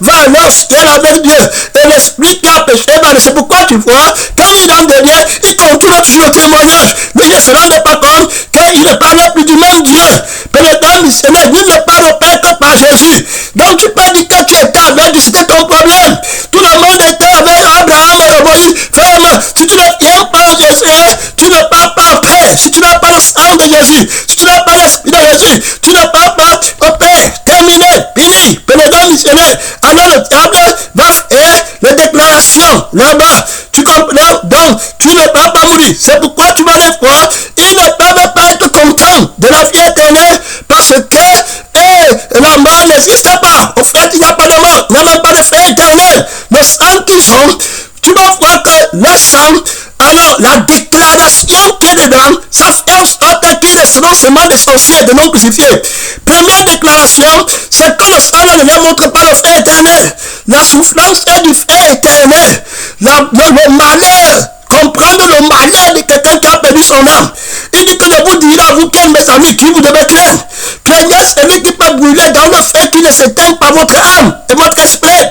va aller au ciel avec Dieu, et l'esprit qui a péché va aller. C'est pourquoi tu vois, quand il rentre derrière, il continue toujours le témoignage, mais il ne se rend pas compte qu'il ne parle plus du même Dieu. Pénétrant missionnaire, il ne parle au Père que par Jésus. Donc tu peux dire que tu étais avec Dieu, c'était ton problème. Tout le monde était avec Abraham et Moïse. Frère, si tu ne viens pas au Jésus, tu ne parles pas au Père. Si tu n'as pas le sang de Jésus, si tu n'as pas l'esprit de Jésus, tu ne parles pas au Père. Terminé, fini. Pénétrant missionnaire. Alors le diable va faire les déclarations là-bas. Tu comprends? Donc, tu ne vas pas mourir. C'est pourquoi tu vas les voir. Ils ne peuvent pas être contents de la vie éternelle parce que la mort n'existe pas. Au fait, il n'y a pas de mort. Il n'y a même pas de feu éternel. Le sang qu'ils ont, tu vas voir que le sang, alors la déclaration qui est dedans, ça fait en sorte qu'ils seront seulement des sorciers, de non crucifiés. Première déclaration, c'est que le sang ne leur montre pas le feu éternel. La souffrance est du feu éternel. Le malheur, comprendre le malheur de quelqu'un qui a perdu son âme. Il dit que je vous dirai à vous qui êtes mes amis, qui vous devez craindre. Craignez celui qui peut brûler dans le feu qui ne s'éteint pas votre âme et votre esprit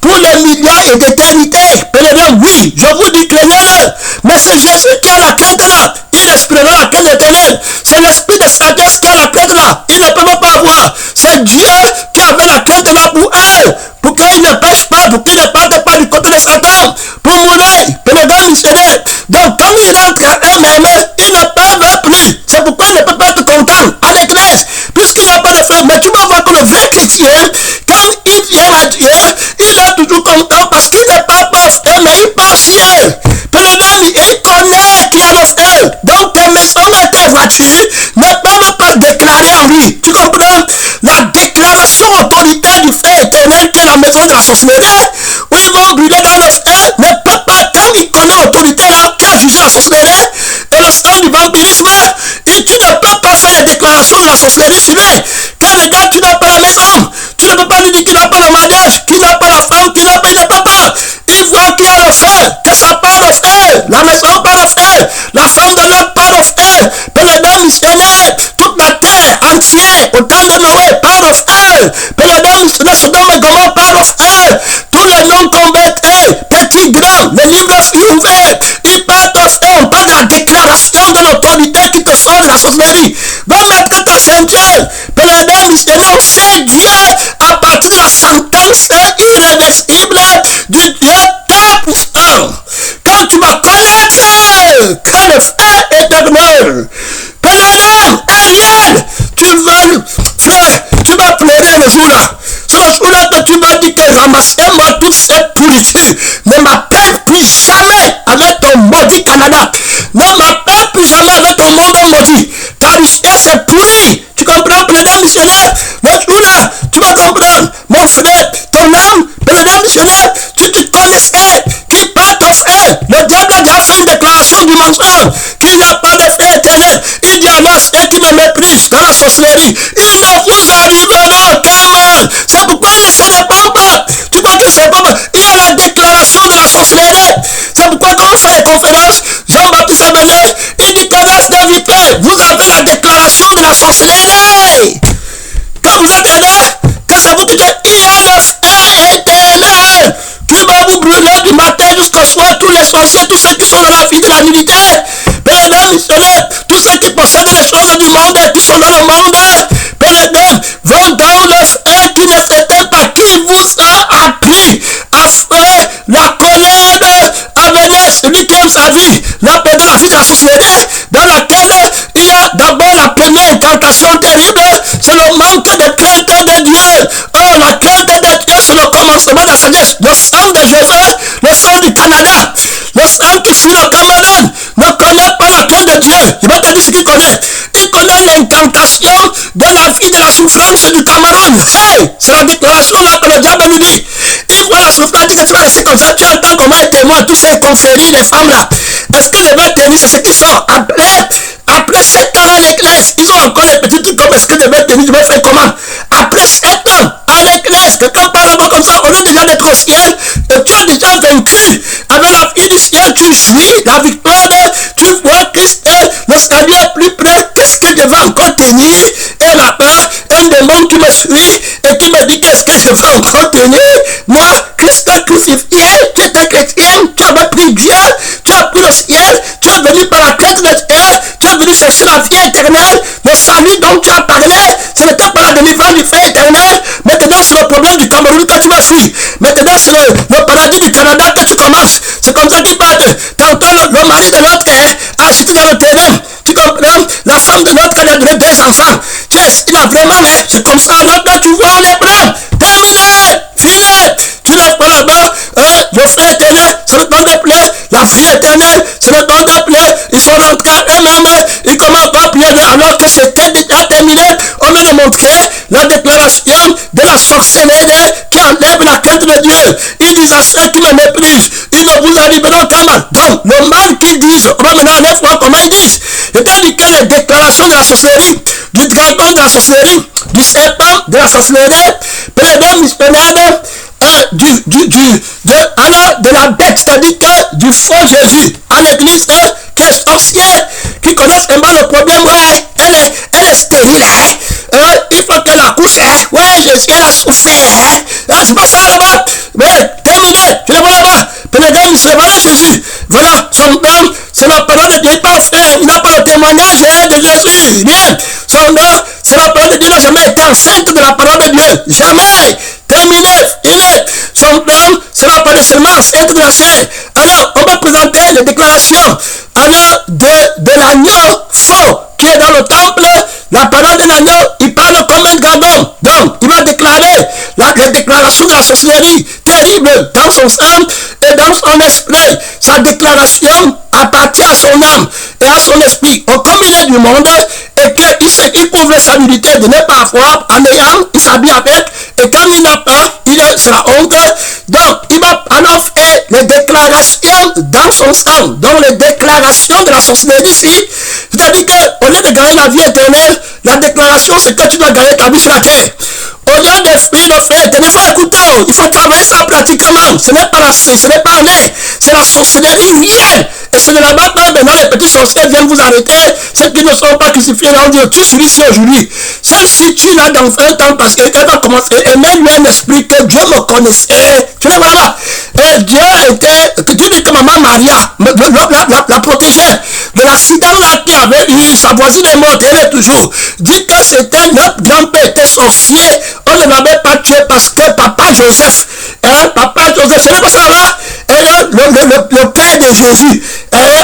pour les milliards d'éternité. Pénétrant, oui, je vous dis craignez-le. Mais c'est Jésus qui a la crainte là. Il exprimera la crainte éternelle. C'est l'esprit de sagesse qui a la crainte là. Il ne peut même pas avoir. C'est Dieu qui avait la crainte là pour elle. Pour qu'il ne pêche pas, pour qu'il ne parte pas du côté de Satan. Pour mourir, pénétrant missionnaire. Donc quand il rentre à eux-mêmes, ils ne peuvent plus. C'est pourquoi ils ne peuvent pas être contents à l'église. Puisqu'il n'y a pas de feu. Mais tu vas voir que le vrai chrétien, quand il vient à Dieu, il est toujours content parce qu'il ne parle pas au feu, mais il parle ciel. Pénétrant, il connaît qu'il y a le feu. Donc tes maisons et tes voitures ne peuvent pas déclarer en lui. Tu comprends? La déclaration autoritaire du feu éternel qui est la maison de la sorcellerie, où ils vont brûler dans le feu, ne peut pas, quand il connaît l'autorité là, qui a jugé la sorcellerie et le sang du vampirisme, et tu ne peux pas faire les déclarations de la sorcellerie sur lui. Quand les gars, tu n'as pas la maison, tu ne peux pas lui dire qu'il n'a pas le mariage, qu'il n'a pas la femme, qu'il n'a pas, il ne peut pas. Il voit qu'il y a le feu, que ça part au feu, la maison part au feu, la femme de l'autre part au feu, pénétrant missionnaire, toute la terre entière, au temps de Noé, part au feu, pénétrant missionnaire, Sodome et Gomorrhe part au feu, tous les noms convertis, petits, grands, les livres furent ouverts, ils partent au feu, on parle de la déclaration de l'autorité qui te sort de la sorcellerie. Va mettre ta ceinture, pénétrant missionnaire, au sein Dieu, à partir de la sentence irréversible du Dieu Tout-Puissant. Quand tu vas connaître que le feu éternel, pénétrant, Ariel, tu vas, frère, tu vas pleurer le jour-là. C'est le jour-là que tu vas dire que ramassez-moi toute cette pourriture. Ne m'appelle plus jamais avec ton maudit Canada. Ne m'appelle plus jamais avec ton monde maudit. Ta richesse est pourrie. Tu comprends, pénétrant missionnaire? Le jour-là, tu vas comprendre, mon frère, ton âme, pénétrant missionnaire, tu te connaissais, qui part au feu. Le diable a déjà fait une déclaration du mensonge, qu'il n'y a pas de feu éternel. Il dit alors ceux qui me méprisent dans la sorcellerie, il ne vous arrivera aucun mal. C'est pourquoi il ne se répand pas. Tu crois que c'est bon? Il y a la déclaration de la sorcellerie. C'est pourquoi quand on fait les conférences, Jean-Baptiste Abéné, il dit que reste d'invité. Vous avez la déclaration de la sorcellerie. Quand vous êtes là, que c'est vous qui dites, il y a le feu éternel qui va vous brûler du matin jusqu'au soir, tous les sorciers, tous ceux qui sont dans la vie de la nudité, pénétrant missionnaire, tous ceux qui possèdent les choses du monde et qui sont dans le monde, pénétrant, vont dans le feu qui ne s'éteint pas, qui vous a appris à faire la colère à venir, celui qui aime sa vie, la vie de la sorcellerie, dans laquelle il y a d'abord la première incantation terrible, c'est le manque de crainte de Dieu. Oh, la crainte de Dieu, c'est le commencement de la sagesse. Le sang de Jésus, le sang du Canada, le sang qui fuit le Cameroun, ne connaît pas la crainte de Dieu. Je vais te dire ce qu'il connaît. Il connaît l'incantation de la vie de la souffrance du Cameroun. Hey, c'est la déclaration là que le diable nous dit. Il voit la souffrance, dit que tu vas rester comme ça, tu entends comment il témoigne, tous ces confréries, les femmes là. Est-ce que les bêtes tenir, c'est ce qui sort après 7 ans avec l'aise, ils ont encore les petits trucs comme est-ce que je vais tenir, je vais faire comment. Après 7 ans, avec l'aise, quelqu'un parle là-bas comme ça, au lieu déjà d'être au ciel, et tu as déjà vaincu. Avec la vie du ciel, tu jouis la victoire, tu vois Christ, le salut est plus près, qu'est-ce que je vais encore tenir? Et là-bas, un démon qui me suit et qui me dit qu'est-ce que je vais encore tenir? Moi, Christ a crucifié, tu étais chrétien, tu avais pris Dieu, tu as pris le ciel, tu es venu par la crainte de Dieu, tu es venu chercher la vie éternelle, le salut dont tu as parlé, ce n'était pas la délivrance du feu éternel. Maintenant c'est le problème du Cameroun que tu vas fuir. Maintenant c'est le paradis du Canada que tu commences. C'est comme ça qu'ils partent. Tantôt le mari de l'autre est acheté dans le terrain. Tu comprends? La femme de l'autre a donné 2 enfants. Tu es, il a vraiment, c'est comme ça. Alors là tu vois les bras. Terminé. Fini. Tu n'es pas là-bas. Le feu éternel, c'est le don de plaie. La vie éternelle, c'est le don de plaie. Ils sont rentrés à eux-mêmes. Ils commencent à prier alors que c'était déjà terminé. On vient de montrer la déclaration de la sorcellerie qui enlève la crainte de Dieu. Ils disent à ceux qui me méprisent, ils ne vous arriveront qu'à mal. Donc, le mal qu'ils disent, on va maintenant aller voir comment ils disent. Et tandis que les déclarations de la sorcellerie, du dragon de la sorcellerie, du serpent de la sorcellerie, prédom missionnaire, de la bête, c'est-à-dire que du faux Jésus, à l'église qui est sorcière, qui connaissent un peu le problème, ouais, elle est stérile, il faut qu'elle accouche, ouais, Jésus, elle a souffert, c'est pas ça là-bas, mais terminé, tu le vois là-bas, Pénédème, c'est voilà Jésus, voilà, son nom, c'est la parole de Dieu, il n'a pas le témoignage de Jésus, bien, son nom, c'est la parole de Dieu, il n'a jamais été enceinte de la parole de Dieu, jamais, terminé, il est, son nom, c'est la parole seulement enceinte de la chair. Alors, on va présenter les déclarations, alors, de l'agneau faux, qui est dans le temple, la parole de l'agneau, il parle comme un dragon. Donc, il va déclarer les déclarations de la sorcellerie terrible dans son sang et dans son esprit. Sa déclaration appartient à son âme et à son esprit. Or, comme il est du monde et qu'il sait qu'il prouve sa nudité de ne pas avoir en ayant, il s'habille avec, et quand il n'a pas, c'est la honte. Donc, il va alors faire les déclarations dans son sang. Donc, les déclarations de la sorcellerie ici, c'est-à-dire qu'au lieu de gagner la vie éternelle, la déclaration, c'est que tu dois gagner ta vie sur la terre. Au lieu de fuir le fait, il faut écouter, il faut travailler ça pratiquement. Ce n'est pas ce n'est pas l'air, c'est la sorcellerie vient. Et c'est de là-bas que maintenant les petits sorciers viennent vous arrêter. Ceux qui ne sont pas crucifiés, là, on dit, tu suis ici aujourd'hui. Celle-ci, tu l'as dans 20 ans parce qu'elle va commencer. Et même lui, un esprit que Dieu me connaissait. Tu le vois là-bas. Et Dieu était, tu dis que maman Maria, la protégeait de l'accident là qui avait eu, sa voisine est morte, elle est toujours. Dit que c'était notre grand-père était sorcier. On ne l'avait pas tué parce que papa Joseph, papa Joseph, ce n'est pas ça là, le père de Jésus,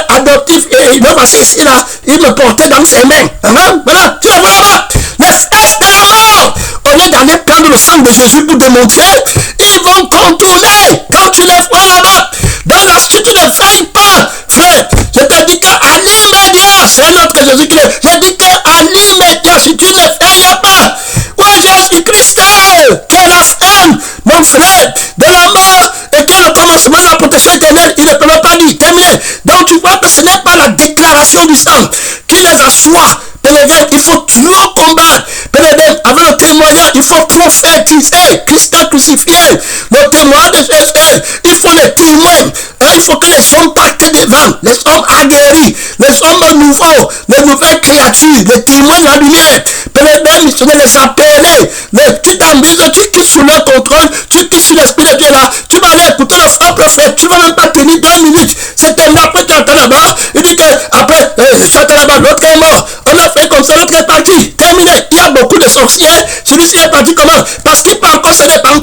adoptif, et il va passer ici là, il me portait dans ses mains. Voilà, tu le vois là-bas, l'espèce de la mort, au lieu d'aller prendre le sang de Jésus pour démontrer, ils vont contourner, quand tu les vois là-bas, dans la suite, tu ne fais pas, frère, je te dis qu'à l'immédiat, c'est notre Jésus qui est, je dis qu'à l'immédiat, si tu ne fais pas, Jésus-Christ, qui est la fin, mon frère, de la mort, et qui est le commencement de la protection éternelle, il ne peut même pas dire, terminé. Donc tu vois que ce n'est pas la déclaration du sang qui les assoit. Il faut trop combattre. Avec le témoignage, il faut prophétiser. Christ a crucifié. Le témoin de Jésus, il faut les témoins. Il faut que les hommes partent devant. Les hommes aguerris. Les hommes nouveaux. Les nouvelles créatures. Les témoins de la lumière. Missionnaires, les appeler. Tu t'amuses, tu quittes sous leur contrôle. Tu quittes sur l'esprit de Dieu là. Tu vas aller écouter le faux prophète. Tu ne vas même pas tenir 2 minutes. C'est terminé. Après, tu attends là-bas. Il dit que après, j'attends là-bas. L'autre est mort. On a fait comme ça, l'autre est parti. Terminé. Il y a beaucoup de sorciers. Celui-ci est parti comment? Parce qu'il peut encore se dépendre.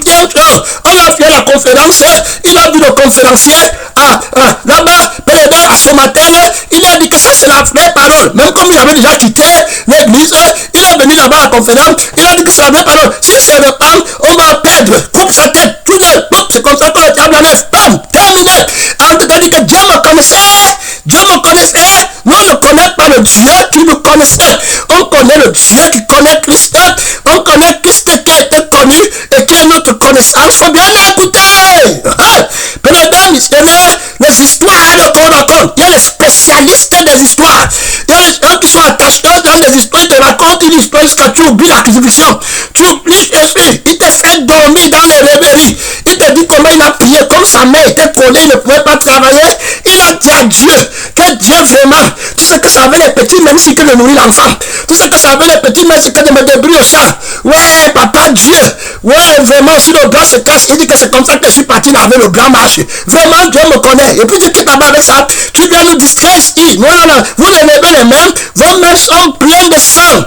On a fait la conférence. Il a vu le conférencier. Là-bas, à ce matin, il a dit que ça c'est la vraie parole. Même comme il avait déjà quitté l'église, il est venu là-bas à la conférence. Il a dit que c'est la vraie parole. Si c'est le temps, on va perdre. Coupe sa tête. C'est comme ça que le diable enlève. Bam! Terminé. En tout cas, dit que Dieu me connaissait. Dieu me connaissait. Nous ne connaissons pas le Dieu qui nous connaissait. On connaît le Dieu qui connaît Christ. On connaît Christ qui a été connu et qui est notre connaissance. Il faut bien l'écouter. Missionnaire, les histoires de corps à corps. Il y a les spécialistes des histoires. Il y a les gens qui sont attachés raconte des histoires, il te raconte une histoire jusqu'à tu oublies la crucifixion. Tu oublies Jésus. Il te fait dormir dans les rêveries. Il te dit comment il a prié, comme sa mère était collée, il ne pouvait pas travailler. Il a dit à Dieu, que Dieu vraiment, tout ce que ça avait les petits, même si que de nourrir l'enfant. Tout ce que ça avait les petits, même si que de me débrouiller au chat. Ouais, papa Dieu. Ouais, vraiment, si le bras se casse, il dit que c'est comme ça que je suis parti laver le grand marché. Vraiment, Dieu me connaît. Et puis tu quittes là-bas avec ça, tu viens nous distraire ici. Voilà, vous levez les mains, vos mains sont pleines de sang.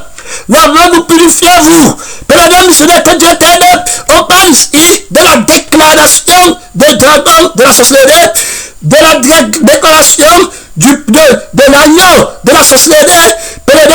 Lavez-vous, purifiez-vous. Prenez missionnaire que Dieu t'aide. On parle ici de la déclaration des dragons de la sorcellerie, de la déclaration de l'agneau de la sorcellerie.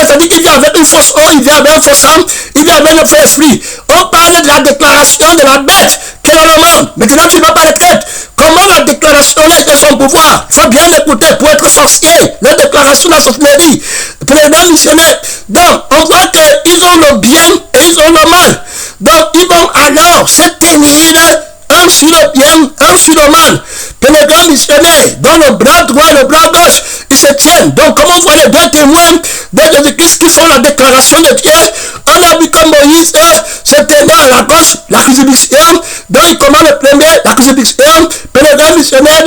Ça dit qu'il vient avec une fausse eau, il vient avec un faux sang, il vient avec un faux esprit. On parle de la déclaration de la bête. Quel est le monde? Maintenant tu vas pas les traiter. Comment la déclaration est son pouvoir? Il faut bien l'écouter pour être sorcier. La déclaration de la sorcellerie. Président missionnaire. Donc, on voit qu'ils ont le bien et ils ont le mal. Donc, ils vont alors se tenir un sur le bien, un sur le mal. Pénégrant missionnaire, dans le bras droit et le bras gauche, ils se tiennent. Donc, comme on voit les deux témoins de Jésus-Christ qui font la déclaration de Dieu, on a vu que Moïse se tenait à la gauche, la crucifixion. Donc, il commande le premier, la crucifixion, pénégrant missionnaire,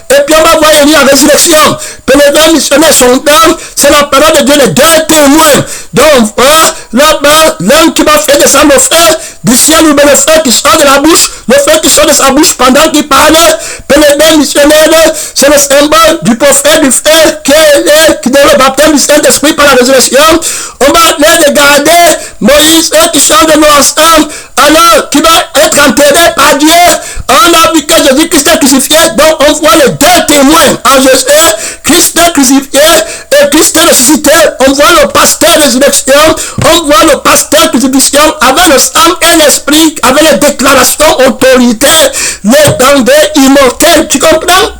et puis on va voir Élie la résurrection. Pénégrant missionnaire, son temps, c'est la parole de Dieu, les deux témoins. Donc, on voit là-bas, l'un qui va faire descendre le feu, du ciel, ou le feu qui sort de la bouche, le feu qui sort de sa bouche pendant qu'il parle. Pénégrant missionnaire, c'est le symbole du prophète du feu qui donne le baptême du Saint-Esprit par la résurrection. On va les regarder, Moïse qui change de nom ensemble, alors qui va être enterré par Dieu. On a vu que Jésus-Christ est crucifié, donc on voit les deux témoins en Jésus, Christ est crucifié et Christ est ressuscité. On voit le pasteur résurrection, on voit le pasteur crucifixion avec le sang et l'esprit, avec les déclarations autoritaires, les grandeurs immortelles. Tu comprends?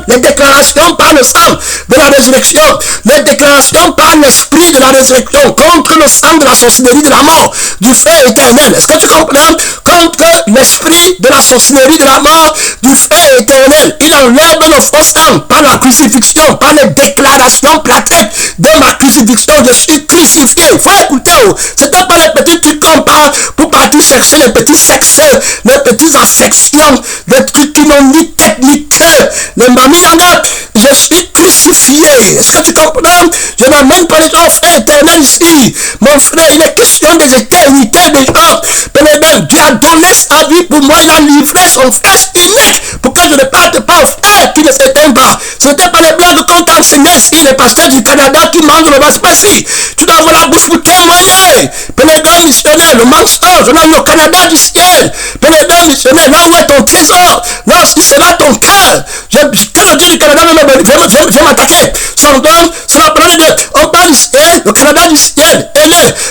Les déclarations par le sang de la résurrection, les déclarations par l'esprit de la résurrection contre le sang de la sorcellerie de la mort, du feu éternel. Est-ce que tu comprends? Contre l'esprit de la sorcellerie de la mort, du feu éternel. Il enlève le faux sang par la crucifixion, par les déclarations plaquettes de ma crucifixion. Je suis crucifié. Il faut écouter. C'était pas les petits trucs qu'on parle pour partir chercher les petits sexes, les petites affections, les trucs qui n'ont ni tête ni queue. Les mamies, je suis crucifié. Est-ce que tu comprends? Je n'amène pas les gens au feu éternel ici. Mon frère, il est question des éternités des gens. Dieu a donné sa vie pour moi. Il a livré son fils unique pour que je ne parte pas au feu qui ne s'éteint pas. Ce n'était pas les blagues qu'on t'enseignait ici, les pasteurs du Canada qui mangent le bas ici. Tu dois avoir la bouche pour témoigner. Pénégrant missionnaire, le mensonge, on a le Canada du ciel. Pénégrant missionnaire, là où est ton trésor, là aussi c'est là ton cœur. Quand le Dieu du Canada veut m'attaquer, son don, c'est la parole de Dieu. On parle du ciel, le Canada du ciel,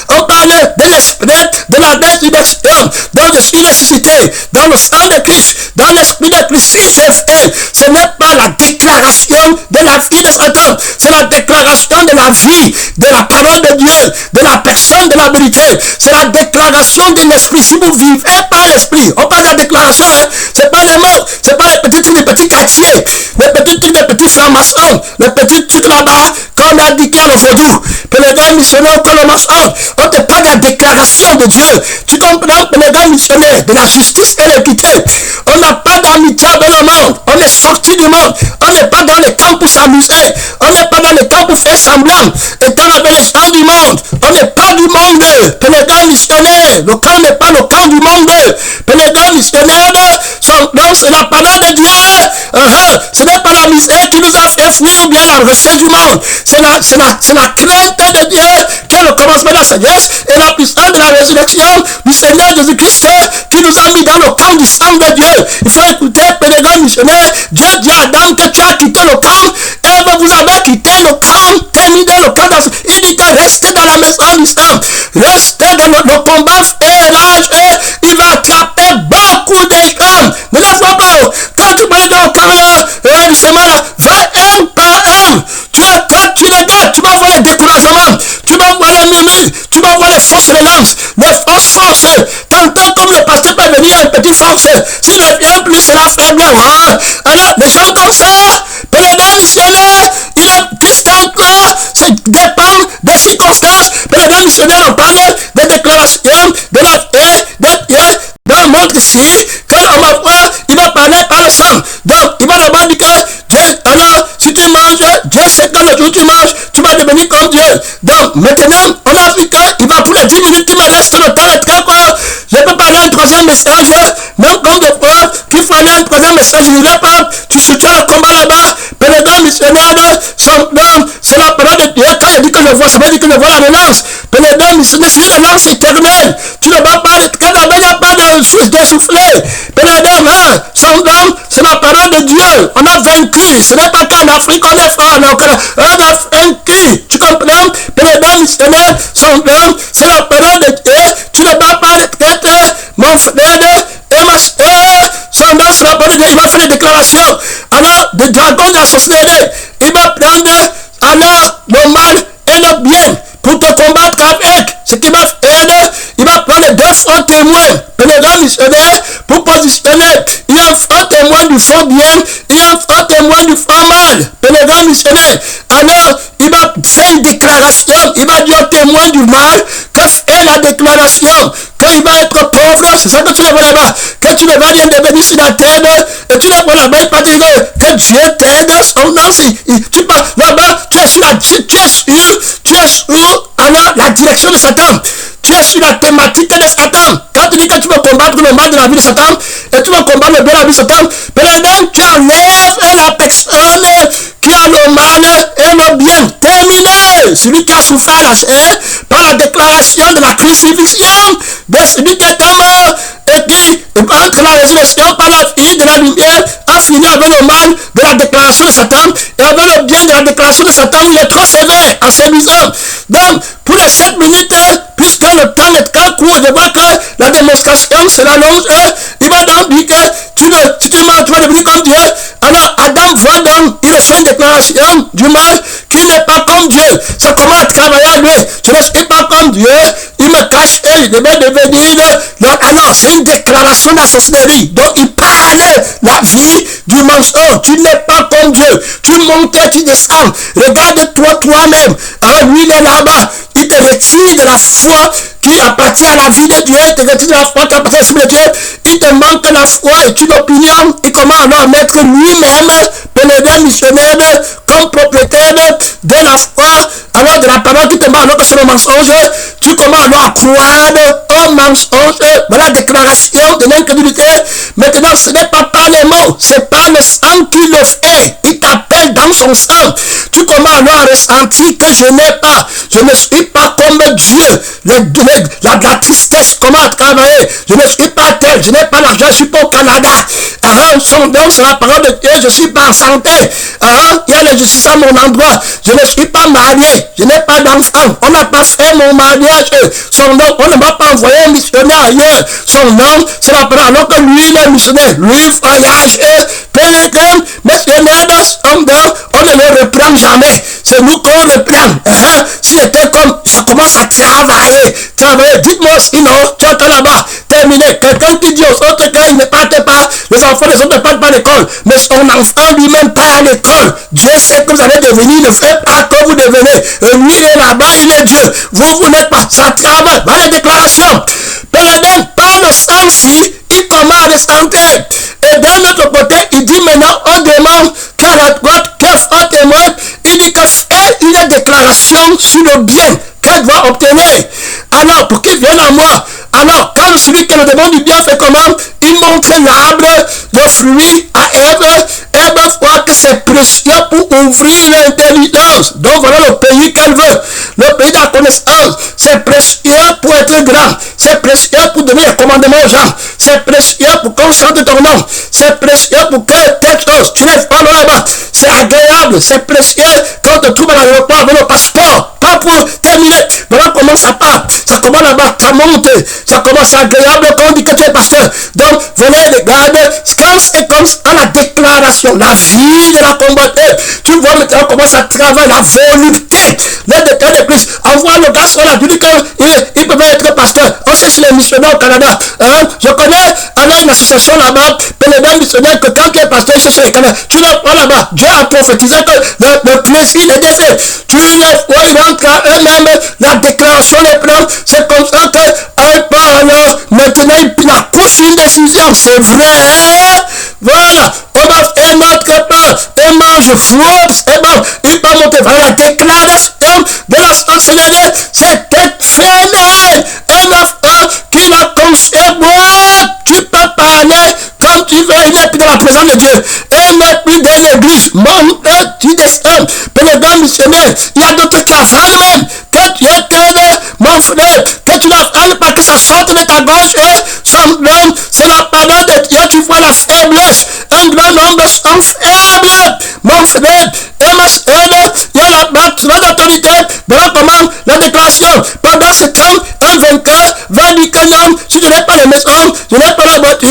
on parle de l'esprit, de la résurrection, dont je suis ressuscité, dans le sang de Christ, dans l'esprit de Christ. Si j'ai fait, ce n'est pas la déclaration de la vie de Satan, c'est la déclaration de la vie, de la parole de Dieu, de la personne de la vérité. C'est la déclaration de l'esprit. Si vous vivez par l'esprit, on parle de la déclaration, c'est pas les mots, c'est pas les petits trucs, les petits quartiers, les petits trucs, les petits francs-maçons, les petits trucs là-bas, qu'on a dit qu'il y a le vaudou, pénégrant missionnaire, que le mensonge. On te parle de la déclaration de Dieu. Tu comprends, pénégrant missionnaire, de la justice et l'équité. On n'a pas d'amitié avec le monde. On est sorti du monde. On n'est pas dans les camps pour s'amuser. On n'est pas dans les camps pour faire semblant. Étant avec les gens du monde. On n'est pas du monde. Pénégrant missionnaire. Le camp n'est pas le camp du monde. Pénégrant missionnaire. Son nom, c'est la parole de Dieu. Ce n'est pas la misère qui nous a fait fuir ou bien la recherche du monde. C'est la crainte de Dieu qui est le commencement de la sagesse et la puissance de la résurrection du Seigneur Jésus-Christ qui nous a mis dans le camp du sang de Dieu. Il faut écouter, pénégrant missionnaire. Dieu dit à Adam que tu as quitté le camp. Et vous avez quitté le camp, terminé le camp. Il dit que restez dans la maison du sang. Restez dans le combat et l'âge. Il va attraper beaucoup de gens. Ne laisse pas. Quand tu vas dans le camp du chemin là, va un par un. Tu regardes, tu vas voir les découragements, tu vas voir les murmures, tu vas voir les fausses relances, les fausses forces. T'entends comme le pasteur peut venir une petite force. S'il ne vient plus, c'est la faible. Alors, les gens comme ça, pénégrant missionnaire, il est Christ en toi, ça dépend des circonstances. missionnaires, on parle des déclarations, de la paix, des pieds. Donc, montre ici qu'on va voir, il va parler par le sang. Donc, il va d'abord dire que Dieu, alors, si tu manges, Dieu sait que le jour où tu manges, tu vas devenir comme Dieu. Donc, maintenant, on a vu qu'il va pour les 10 minutes, il me reste le temps est très court. Je peux parler un troisième message, même quand de fois qu'il faut aller un troisième message, je ne dirai pas, tu soutiens le combat là-bas, pèlerin missionnaire, c'est la parole de Dieu. Quand il dit que je vois, ça veut dire que je vois la relance. Pèlerin missionnaire, c'est une relance éternelle. Tu ne vas pas, quand il n'y a pas de souffler. Pèlerin, son nom, c'est la parole de Dieu. On a vaincu. Ce n'est pas qu'en Afrique on est fort, non, on a vaincu. Tu comprends? Pèlerin missionnaire, son nom, c'est la parole de Dieu. Tu ne vas pas le traiter, mon frère, et ma soeur. Son nom, c'est la parole de Dieu. Il va faire des déclarations. Alors, le dragon de la sorcellerie, il va prendre alors le mal et le bien pour te combattre avec. Ce qu'il va faire, il va prendre deux faux témoins, pèlerin missionnaire, pour positionner. Il y a un faux témoin du faux bien, il y a un faux témoin du faux mal, pèlerin missionnaire. Alors, il va faire une déclaration, il va dire au témoin du mal que fait la déclaration, qu'il va être pauvre, c'est ça que tu vas voir là-bas, que tu ne vas rien devenir sur la terre, et tu vas voir là-bas, il va dire que Dieu t'aide, son nom, tu pars là-bas, tu es sur alors la direction de Satan. Tu es sur la thématique de Satan. Quand tu dis que tu vas combattre le mal de la vie de Satan, et tu vas combattre le bien de la vie de Satan, maintenant tu enlèves la personne qui a le mal et le bien. Terminé. Celui qui a souffert la chair par la déclaration de la crucifixion de celui qui était mort et qui, entre la résurrection par la vie de la lumière, a fini avec le mal de la déclaration de Satan et avec le bien de la déclaration de Satan. Il est trop sévère en séduisant. Donc, pour les 7 minutes, puisque le temps est très court, je vois que la démonstration sera longue, il va donc dire que si tu mens, tu vas devenir comme Dieu. Alors Adam voit donc, il reçoit une déclaration du mal qui n'est pas comme Dieu. Ça commence à travailler à lui. Je ne suis pas comme Dieu, il me cache et il devait devenir. Alors c'est une déclaration de la sorcellerie. Donc il parle la vie du mensonge. Tu n'es pas comme Dieu. Tu montes, tu descends. Regarde-toi toi-même. Alors lui il est là-bas. Il te retire de la foi qui appartient à la vie de Dieu, il te retire de la foi qui appartient à l'esprit de Dieu, il te manque la foi et une opinion, il commence alors à mettre lui-même, pèlerin missionnaire, comme propriétaire de la foi, alors de la parole qui te manque, alors que c'est le mensonge, tu commences alors à croire au mensonge, voilà la déclaration de l'incrédulité. Maintenant, ce n'est pas par les mots, c'est par le sang qui le fait, il t'appelle dans son sang. Tu commences alors à ressentir que je ne suis pas comme Dieu, la tristesse commence à travailler, je ne suis pas tel, je n'ai pas l'argent, je ne suis pas au Canada, son nom c'est la parole de Dieu, je ne suis pas en santé, il y a l'injustice à mon endroit, je ne suis pas marié, je n'ai pas d'enfant, on n'a pas fait mon mariage, son nom, on ne m'a pas envoyé un missionnaire ailleurs, son nom c'est la parole, alors que lui il est missionnaire, lui voyage, pèlerin, missionnaire de son nom, on ne le reprend jamais, c'est nous qu'on reprend, si c'était comme, ça commence à travailler, dites-moi sinon, tu entends là-bas, terminé, quelqu'un qui dit aux autres qu'il ne partent pas, les enfants des autres ne partent pas à l'école, mais son enfant lui-même part à l'école, Dieu sait que vous allez devenir, ne fait pas que vous devenez, et lui est là-bas, il est Dieu, vous n'êtes pas, ça travaille, dans les déclarations, pèlerin, par le sang-ci, il commence à descendre, et d'un autre côté, il dit maintenant, on demande qu'à la droite, quel fort témoin, il dit que fait une déclaration sur le bien qu'elle doit obtenir. Alors, pour qu'il vienne à moi, alors, quand celui qui me demande du bien fait comment, il montre l'arbre, le fruit à Ève, Ève voit que c'est précieux pour ouvrir l'intelligence. Donc, voilà le pays qu'elle veut, le pays de la connaissance. C'est précieux pour être grand, c'est précieux pour donner les commandements aux gens, c'est précieux pour qu'on chante ton nom, c'est précieux pour que telle chose, tu n'es pas là-bas, c'est agréable, c'est précieux quand tu te trouves à l'aéroport avec le passeport, pas pour terminer. Voilà comment ça part, ça commence là-bas, ça monte, ça commence agréable quand on dit que tu es pasteur. Donc, venez regarder, quand c'est comme ça la déclaration, la vie de la combattre, tu vois maintenant comment ça travaille, la volonté, le décret de Christ. Envoie le garçon là, tu dis qu'il peut être pasteur, on sait s'il est missionnaires au Canada. Je connais alors une association là-bas, les missionnaires, que quand tu es pasteur ici sur le Canada, tu les vois là-bas. Dieu a prophétisé que le Messie, les décès, tu les vois, ils rentrent à eux-mêmes, la déclaration les plans, c'est comme ça qu'elle parle. Maintenant, il accouche une décision, c'est vrai. Voilà, on va faire notre part, et mange fruits, et bon, il va monter vers la déclaration de la sorcellerie, c'était fermé, et ma frère, qui l'a conservé, tu peux parler comme tu veux, il n'est plus dans la présence de Dieu, il n'est plus dans l'église, mon frère, tu descends, pour les grands missionnaires, il y a d'autres qui avalent même, que tu es mon frère, que tu n'avales pas, que ça sorte de ta gorge, son nom, c'est la parole de Dieu, tu vois la faiblesse, un grand nombre sont faibles, mon frère, et ma soeur, il y a la bâtiment d'autorité, voilà comment la déclaration, pendant ce temps, un vainqueur va dire que non, si je n'ai pas les maisons, je n'ai pas la voiture,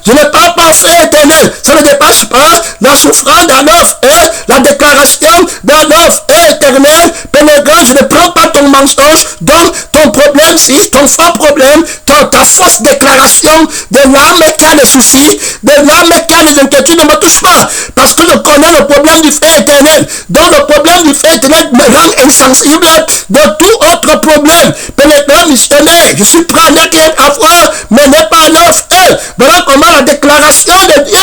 je n'ai pas parfait éternel, ça ne dépasse pas la souffrance d'un offre et la déclaration d'un offre éternel, pénétrant, je ne prends pas ton mensonge, donc ton problème, si ton faux problème, ta fausse déclaration de l'âme qui a des soucis, de l'âme qui a des inquiétudes ne me touche pas, parce que je connais le problème du fait éternel, donc le problème du fait éternel me rend insensible de tout autre problème. Pénétrant missionnaire, je suis prêt à naître à voir, mais n'est pas l'offre. Voilà comment la déclaration de Dieu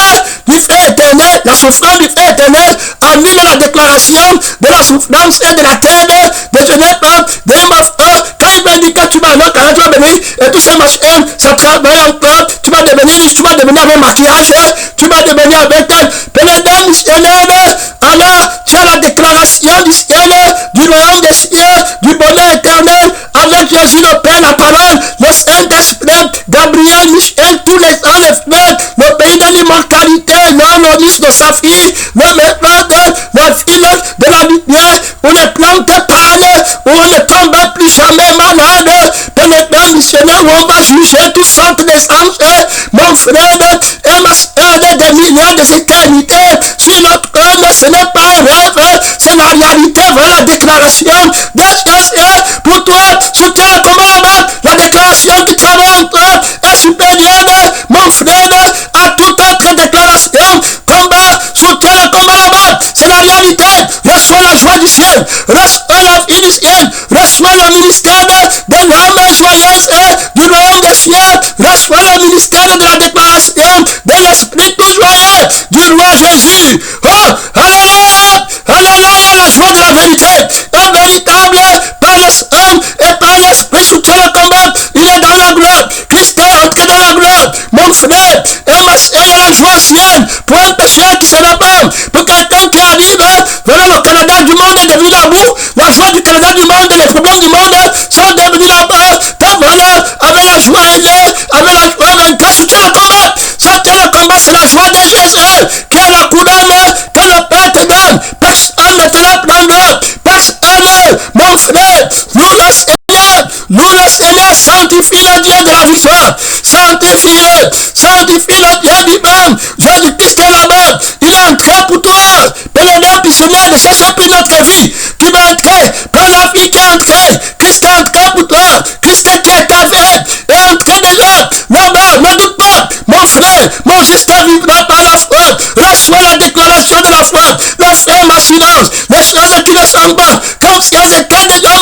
du fait éternel, la souffrance du fait éternel, annule la déclaration de la souffrance et de la terre, de je n'ai pas, de ma frère, quand il m'a dit que tu vas alors, quand tu vas venir, et tout ça machin, ça travaille encore, tu vas devenir riche, tu vas devenir avec maquillage, tu vas devenir avec elle, pénétrant missionnaire, alors tu as la déclaration du ciel, du royaume des cieux, du bonheur éternel, avec Jésus le Père, la parole, le Saint-Esprit, Gabriel, Michel, tous les ans, les frères, le pays de l'immortalité, l'honoris de sa fille, le maître de la fille de la lumière, où les plantes parlent, où on ne tombe plus jamais malade, pénétrant missionnaire, où on va juger toutes sortes d'essentiels, mon frère, et ma soeur, des milliards des éternités, sur notre homme, ce n'est pas un rêve, c'est la réalité, voilà la déclaration de Jésus pour toi, soutiens le combat, la déclaration du travail en toi est supérieure, mon frère, à toute autre déclaration, combat, soutiens le combat, c'est la réalité, reçois la joie du ciel, reçois la vie du ciel, reçois le ministère de l'âme joyeuse du royaume des cieux, reçois le ministère de la déclaration de l'esprit tout joyeux du roi Jésus. Oh, alléluia, alléluia, la joie de la vérité, un véritable par le sang et par l'esprit soutient le combat, il est dans la gloire, Christ est entré dans la gloire, mon frère, et ma soeur, il y a la joie ancienne pour un pécheur qui se répand, pour quelqu'un qui arrive, voilà le Canada du monde est devenu la boue, la joie du Canada du monde, les problèmes du monde sont devenus là-bas, voilà, avec la joie aînée, avec la joie vainqueur, soutient le combat, c'est la joie de Jésus, qui est la couronne que le Père te donne, personne ne te la prendra, personne, mon frère, nous le Seigneur, sanctifie le Dieu de la victoire, sanctifie-le, sanctifie le Dieu du même, Jésus-Christ est là-bas, il est entré pour toi, pénétrant prisonnier ne cherche plus notre vie, tu vas entrer, prends la vie qui est entrée, Christ est entré pour toi, Christ qui est ta vie, est entré déjà, là-bas, ne doute pas, mon frère, mon juste vivra par la foi, reçois la déclaration de la foi, le frère ma silence, les choses qui ne sont pas, comme si elles étaient déjà,